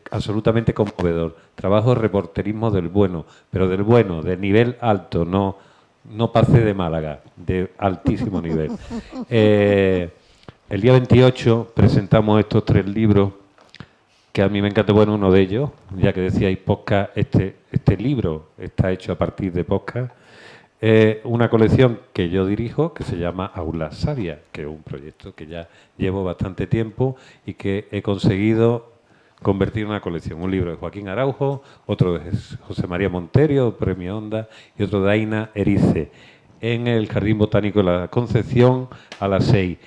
absolutamente conmovedor. Trabajo reporterismo del bueno, pero del bueno, de nivel alto, no pasé de Málaga, de altísimo nivel. El día 28 presentamos estos 3 libros que a mí me encanta. Bueno, uno de ellos, ya que decíais podcast, este libro está hecho a partir de podcast. Una colección que yo dirijo que se llama Aula Sabia, que es un proyecto que ya llevo bastante tiempo y que he conseguido convertir en una colección. Un libro de Joaquín Araujo, otro de José María Monterio, Premio Onda, y otro de Aina Erice, en el Jardín Botánico de la Concepción a las 6.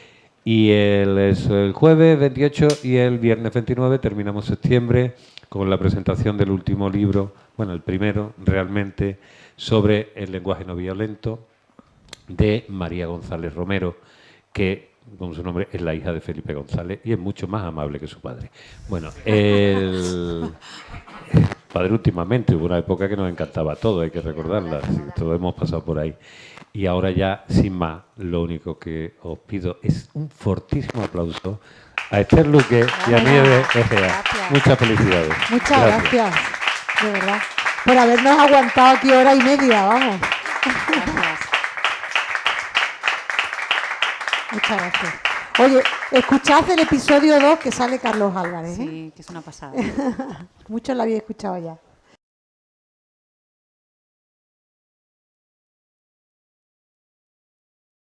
Y el jueves 28 y el viernes 29 terminamos septiembre con la presentación del último libro, bueno, el primero realmente, sobre el lenguaje no violento de María González Romero, que, como su nombre, es la hija de Felipe González y es mucho más amable que su padre. Bueno, el padre últimamente, hubo una época que nos encantaba todo, hay que recordarla, todos hemos pasado por ahí. Y ahora ya, sin más, lo único que os pido es un fortísimo aplauso a Esther Luque y a Nieves Egea. Muchas felicidades. Muchas gracias, de verdad, por habernos aguantado aquí hora y media, vamos. Muchas gracias. Oye, escuchad el episodio 2 que sale Carlos Álvarez. Sí, que es una pasada. Muchos lo habéis escuchado ya.